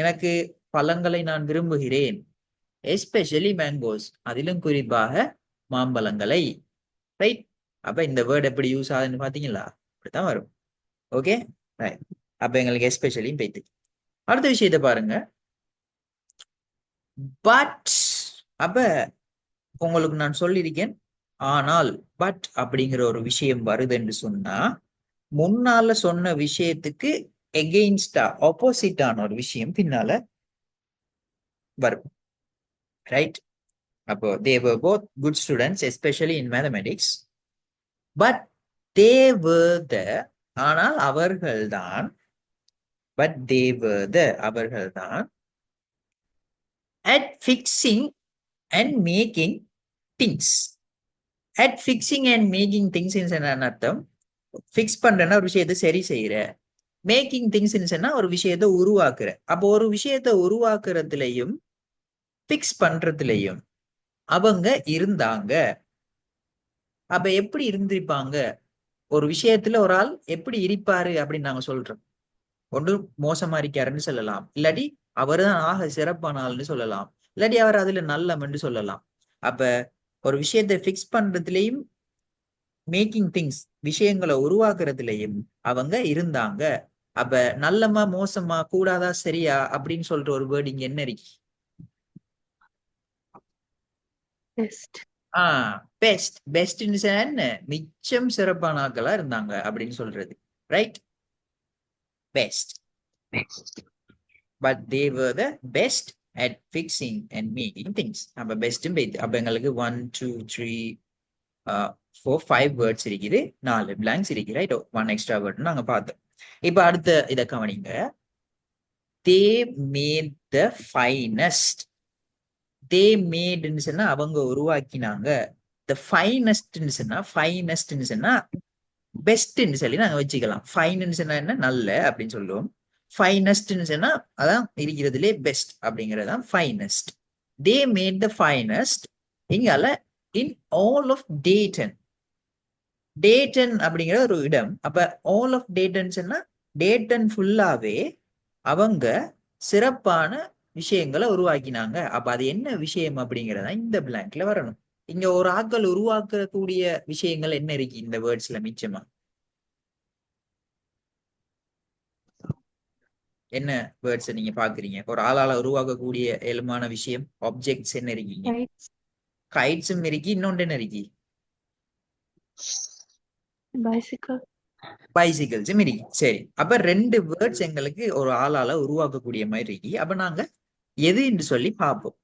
எனக்கு பழங்களை நான் விரும்புகிறேன். Especially mangoes. அதிலும் குறிப்பாக மாம்பழங்களை. ரைட்? அப்ப இந்த வேர்ட் எப்படி யூஸ் ஆகுதுன்னு பாத்தீங்களா? இப்படித்தான் வரும். Okay, right. அப்ப எங்களுக்கு எஸ்பெஷலியும் போய்த்து. அடுத்த விஷயத்தை பாருங்க, பட். அப்ப உங்களுக்கு நான் சொல்லியிருக்கேன், ஆனால் பட் அப்படிங்கிற ஒரு விஷயம் வருது என்று சொன்னா முன்னால சொன்ன விஷயத்துக்கு எகெயின்ஸ்டா, ஆப்போசிட்டான ஒரு விஷயம் பின்னால வரும். ரைட்? அப்போ they were both good students especially in mathematics, but they were the, ஆனால் அவர்கள்தான், but they were the, அவர்கள்தான் at fixing and making things. At fixing and making things என்ன அர்த்தம், ஃபிக்ஸ் பண்றேன்னா ஒரு விஷயத்தை சரி செய்யற, மேக்கிங் திங்ஸ் ஒரு விஷயத்தை உருவாக்குற. அப்போ ஒரு விஷயத்தை உருவாக்குறதுலயும் ஃபிக்ஸ் பண்றதுலயும் அவங்க இருந்தாங்க. அப்ப எப்படி இருந்திருப்பாங்க, ஒரு விஷயத்துல ஒரு ஆள் எப்படி இருப்பாரு அப்படின்னு நாங்க சொல்றோம். ஒன்று மோசமா இருக்காருன்னு சொல்லலாம், இல்லாட்டி அவர்தான் ஆக சிறப்பான ஆள்னு சொல்லலாம், இல்லாட்டி அவர் அதுல நல்லம் என்று சொல்லலாம். அப்ப ஒரு விஷயத்தை ஃபிக்ஸ் பண்றதுலயும் மேக்கிங் திங்ஸ் விஷயங்களை உருவாக்குறதுலயும் அவங்க இருந்தாங்க. அப்ப நல்லமா மோசமா கூடாதா சரியா அப்படின்னு சொல்ற ஒரு வேர்டு இங்க என்ன இருக்கு? Best. பெஸ்ட். பெஸ்ட்னு என்ன? மிச்சம் சிறப்பான ஆட்களா இருந்தாங்க அப்படின்னு சொல்றது. Right? Best. But they were the best at fixing and making things. அப்ப பெஸ்ட் அப்ப எங்களுக்கு 1 2 3 4 5 வேர்ட்ஸ் இருக்குது, 4 blanks இருக்கு. ரைட்? 1 எக்ஸ்ட்ரா வேர்ட் நாங்க பார்த்தோம். இப்ப அடுத்த இதை கவனிங்க. they made the finest. they madeன்னு சொன்னா அவங்க உருவாக்கினாங்க. the finestன்னு சொன்னா finestன்னு சொன்னா பெஸ்ட்ன்னு சொல்லி நாங்க வச்சுக்கலாம். ஃபைன்னு சொன்னா என்ன? நல்ல அப்படின்னு சொல்லுவோம். ஃபைனஸ்ட்னு சொன்னா அதான் இருக்கிறதுலே பெஸ்ட் அப்படிங்கிறது தான் finest. They made the finest இங்கால in all of Dayton. Dayton அப்படிங்கிற ஒரு இடம். அப்ப ஆல் ஆஃப் டேட்டன் சொன்னா டேட்டன் ஃபுல்லாவே அவங்க சிறப்பான விஷயங்களை உருவாக்கினாங்க. அப்ப அது என்ன விஷயம் அப்படிங்கறத இந்த பிளாங்க்ல வரணும். இங்க ஒரு ஆக்கள் உருவாக்கக்கூடிய விஷயங்கள் என்ன இருக்கு இந்த வேர்ட்ஸ்ல மிச்சமா? என்ன வேர்ட்ஸ் நீங்க பாக்குறீங்க? ஒரு ஆளால உருவாக்கக்கூடிய இயல்பான விஷயம் ஆப்ஜெக்ட்ஸ் என்ன இருக்கீங்க? Kites. கைட்ஸும் இருக்கு, இன்னொன்று என்ன இருக்கு? Bicycle. பைசிக்கிள்ஸும் இருக்கு. சரி, அப்ப 2 வேர்ட்ஸ் எங்களுக்கு ஒரு ஆளால உருவாக்கக்கூடிய மாதிரி இருக்கு. அப்ப நாங்க எது என்று சொல்லி பார்ப்போம்.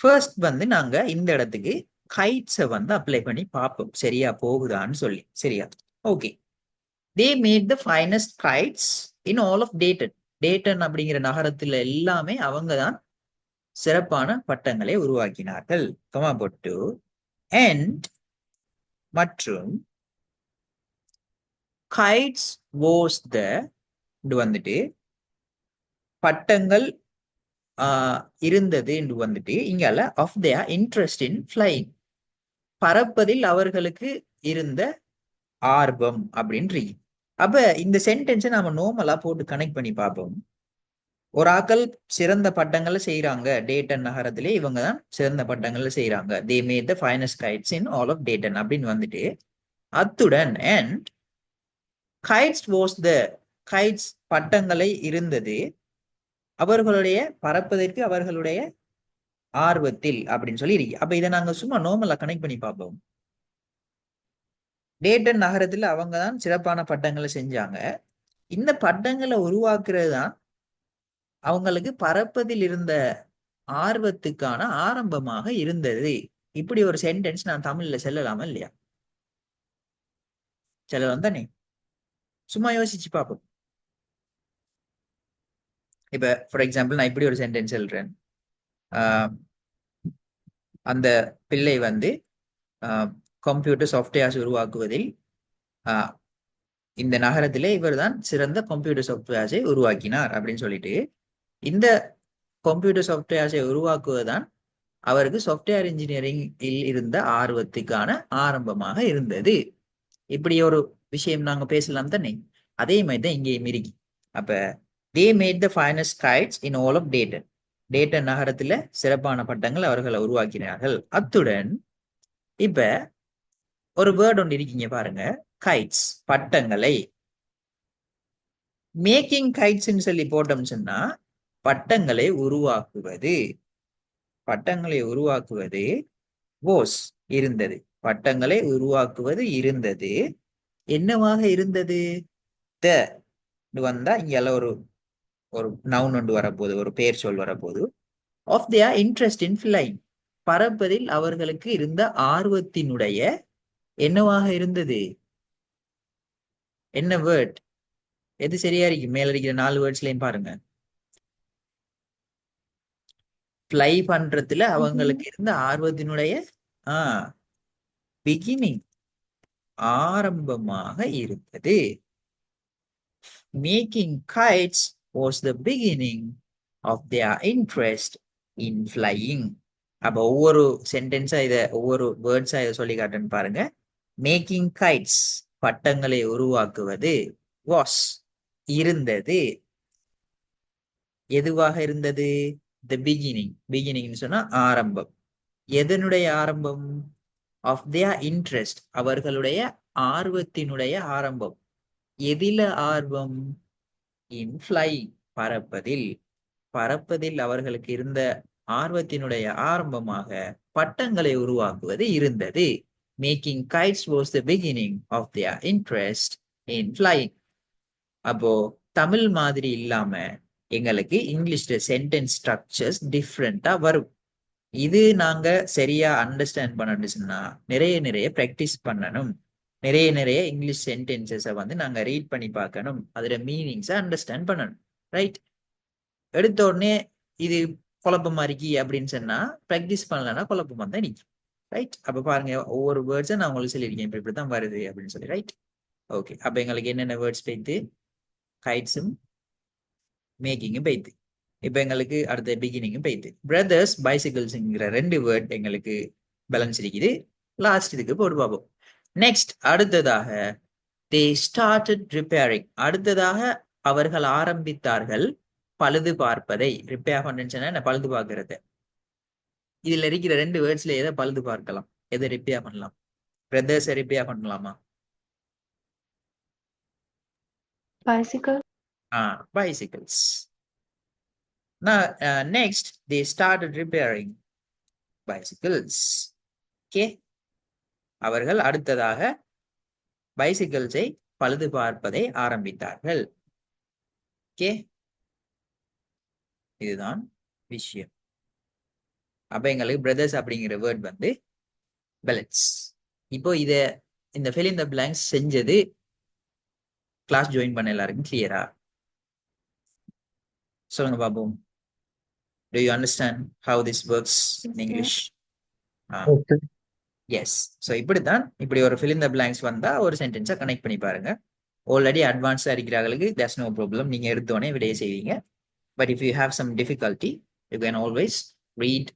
ஃபர்ஸ்ட் நாங்க இந்த இடத்துக்கு கைட்ஸை அப்ளை பண்ணி பார்ப்போம், சரியா போகுதான்னு சொல்லி. சரியா? Okay. They made the finest kites in all of Dayton. Dayton அப்படிங்கிற நகரத்துல எல்லாமே அவங்க தான் சிறப்பான பட்டங்களை உருவாக்கினார்கள். கமா போட்டு and மற்றும் kites was the இது வந்துட்டு பட்டங்கள் இருந்தது என்று வந்துட்டு இங்கால of their interest in flying, பறப்பதில் அவர்களுக்கு இருந்த ஆர்வம் அப்படின்றீங்க. அப்ப இந்த சென்டென்ஸை நாம நார்மலா போட்டு கனெக்ட் பண்ணி பார்ப்போம். ஒரு ஆக்கள் சிறந்த பட்டங்களை செய்யறாங்க டேட்டன் நகரத்திலே, இவங்க தான் சிறந்த பட்டங்களை செய்யறாங்க. They made the finest kites in all of Dayton அப்படின்னு வந்துட்டு அத்துடன் and kites was the kites பட்டங்களை இருந்தது அவர்களுடைய பறப்பதற்கு அவர்களுடைய ஆர்வத்தில் அப்படின்னு சொல்லி இருக்கு. அப்ப இதை நாங்க சும்மா நார்மலா கனெக்ட் பண்ணி பார்ப்போம். டேட்டன் நகரத்துல அவங்க தான் சிறப்பான பட்டங்களை செஞ்சாங்க. இந்த பட்டங்களை உருவாக்குறது தான் அவங்களுக்கு பறப்பதில் இருந்த ஆர்வத்துக்கான ஆரம்பமாக இருந்தது. இப்படி ஒரு சென்டென்ஸ் நான் தமிழ்ல சொல்லலாமா இல்லையா? சொல்லலாம் தானே? சும்மா யோசிச்சு பார்ப்போம். இப்ப ஃபார் எக்ஸாம்பிள் நான் இப்படி ஒரு சென்டென்ஸ் சொல்றேன். அந்த பிள்ளை கம்ப்யூட்டர் சாஃப்ட்வேர்ஸ் உருவாக்குவதில் இந்த நகரத்திலே இவர் தான் சிறந்த கம்ப்யூட்டர் சாஃப்ட்வேர்ஸை உருவாக்கினார் அப்படின்னு சொல்லிட்டு, இந்த கம்ப்யூட்டர் சாஃப்ட்வேர்ஸை உருவாக்குவதுதான் அவருக்கு சாஃப்ட்வேர் இன்ஜினியரிங்கில் இருந்த ஆர்வத்துக்கான ஆரம்பமாக இருந்தது. இப்படி ஒரு விஷயம் நாங்க பேசலாம் தானே? அதே மாதிரி தான் இங்கேயும் இருக்கு. அப்ப they made the finest kites in all of Dayton. Dayton நகரத்துல சிறப்பான பட்டங்கள் அவர்களை உருவாக்கினார்கள். அத்துடன் இப்ப ஒரு வேர்ட் ஒன்று இருக்கீங்க பாருங்க, கைட்ஸ் பட்டங்களை. மேக்கிங் கைட்ஸ் சொல்லி போட்டோம் சொன்னா பட்டங்களை உருவாக்குவது. பட்டங்களை உருவாக்குவது வாஸ் இருந்தது. பட்டங்களை உருவாக்குவது இருந்தது. என்னவாக இருந்தது? த வந்தா இங்க ஒரு ஒரு நவுன் ஒன்று வரப்போது, ஒரு பெயர் சொல் வரப்போது. Of their interest in flying, பறப்பதில் அவர்களுக்கு இருந்த ஆர்வத்தினுடைய என்னவாக இருந்தது? என்ன வேர்ட்? எது சரியா இருக்கு? மேல இருக்கிற 4 வேர்ட்ஸ்லயும் பாருங்க. ஃப்ளை பண்றதுல அவங்களுக்கு இருந்த ஆர்வத்தினுடைய பிகினிங் ஆரம்பமாக இருந்தது. Making kites was the beginning of their interest in flying. அப்ப ஒவ்வொரு சென்டென்ஸா ஒவ்வொரு வேர்ட்ஸா இதை சொல்லி காட்டுன்னு பாருங்க. மேக்கிங் kites பட்டங்களை உருவாக்குவது வாஸ் இருந்தது. எதுவாக இருந்தது? The beginning. பிகினிங் சொன்னா ஆரம்பம். எதனுடைய ஆரம்பம்? ஆஃப் தேர் இன்ட்ரெஸ்ட், அவர்களுடைய ஆர்வத்தினுடைய ஆரம்பம். எதில ஆர்வம்? இன் ஃப்ளைங், பறப்பதில். பறப்பதில் அவர்களுக்கு இருந்த ஆர்வத்தினுடைய ஆரம்பமாக பட்டங்களை உருவாக்குவது இருந்தது. Making kites was the beginning of their interest in flying. அப்போ தமிழ் மாதிரி இல்லாம எங்களுக்கு இங்கிலீஷ்ல சென்டென்ஸ் ஸ்ட்ரக்சர்ஸ் டிஃப்ரெண்டா வரும். இது நாங்க சரியா அண்டர்ஸ்டாண்ட் பண்ணணும்னா நிறைய நிறைய ப்ராக்டிஸ் பண்ணணும். நிறைய நிறைய இங்கிலீஷ் சென்டென்சஸை வந்து நாங்க ரீட் பண்ணி பார்க்கணும். அதோட மீனிங்ஸை அண்டர்ஸ்டாண்ட் பண்ணணும். ரைட்? எடுத்த உடனே இது குழப்பமா இருக்கி அப்படின்னு சொன்னா ப்ராக்டிஸ் பண்ணலன்னா குழப்பமா தான் நிற்கும். ரைட்? அப்ப பாருங்க, ஒவ்வொரு வேர்ட்ஸை நான் உங்களுக்கு சொல்லியிருக்கேன் இப்ப இப்படிதான் வருது அப்படின்னு சொல்லி. ரைட்? ஓகே, அப்ப எங்களுக்கு என்னென்ன வேர்ட்ஸ் போய்த்து? கைட்ஸும் மேக்கிங்கும் போய்த்து. இப்ப எங்களுக்கு அடுத்த பிகினிங்கும் போய்த்து. பிரதர்ஸ் பைசிக்கிள்ஸ்ங்கிற 2 வேர்ட் எங்களுக்கு பேலன்ஸ் இருக்குது. லாஸ்ட் இதுக்கு போட்டு பார்ப்போம். நெக்ஸ்ட், அடுத்ததாக they started repairing. அடுத்ததாக அவர்கள் ஆரம்பித்தார்கள் பழுது பார்ப்பதை. ரிப்பேர் பண்ணுச்சுன்னா என்ன? பழுது பார்க்கறது. இதுல இருக்கிற 2 வேர்ட்ஸ்ல எதை பழுது பார்க்கலாம்? எதை ரிப்பேர் பண்ணலாம்? பிரதர்ஸ் ரிப்பேர் பண்ணலாமா? Bicycle. Bicycles. Now, next, they started repairing bicycles. Okay? அவர்கள் அடுத்ததாக பைசிக்கிள்ஸை பழுது பார்ப்பதை ஆரம்பித்தார்கள். ஓகே, இதுதான் விஷயம். அப்ப எங்களுக்கு பிரதர்ஸ் அப்படிங்கிற வேர்ட் வந்து பெலட்ஸ். இப்போ இந்த fill in the blanks செஞ்சது கிளாஸ் ஜாயின் பண்ண எல்லாருக்கும் கிளியரா? சொல்லுங்க பாப்போம். Do you understand how this works in English? Okay. Yes. So இப்படித்தான், இப்படி ஒரு fill in the blanks வந்தா ஒரு சென்டென்ஸை கனெக்ட் பண்ணி பாருங்க. ஆல்ரெடி அட்வான்ஸா இருக்கிறவங்களுக்கு there's no problem, நீங்க எடுத்தோடனே விடைய செய்வீங்க. But if you have some difficulty, you can always read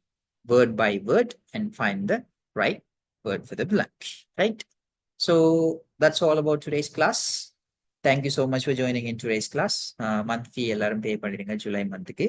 word by word and find the right word for the blank. Right? So that's all about today's class. Thank you so much for joining in today's class. Month fee எல்லாரும் பே பண்ணிடுங்க ஜூலை மந்த்துக்கு.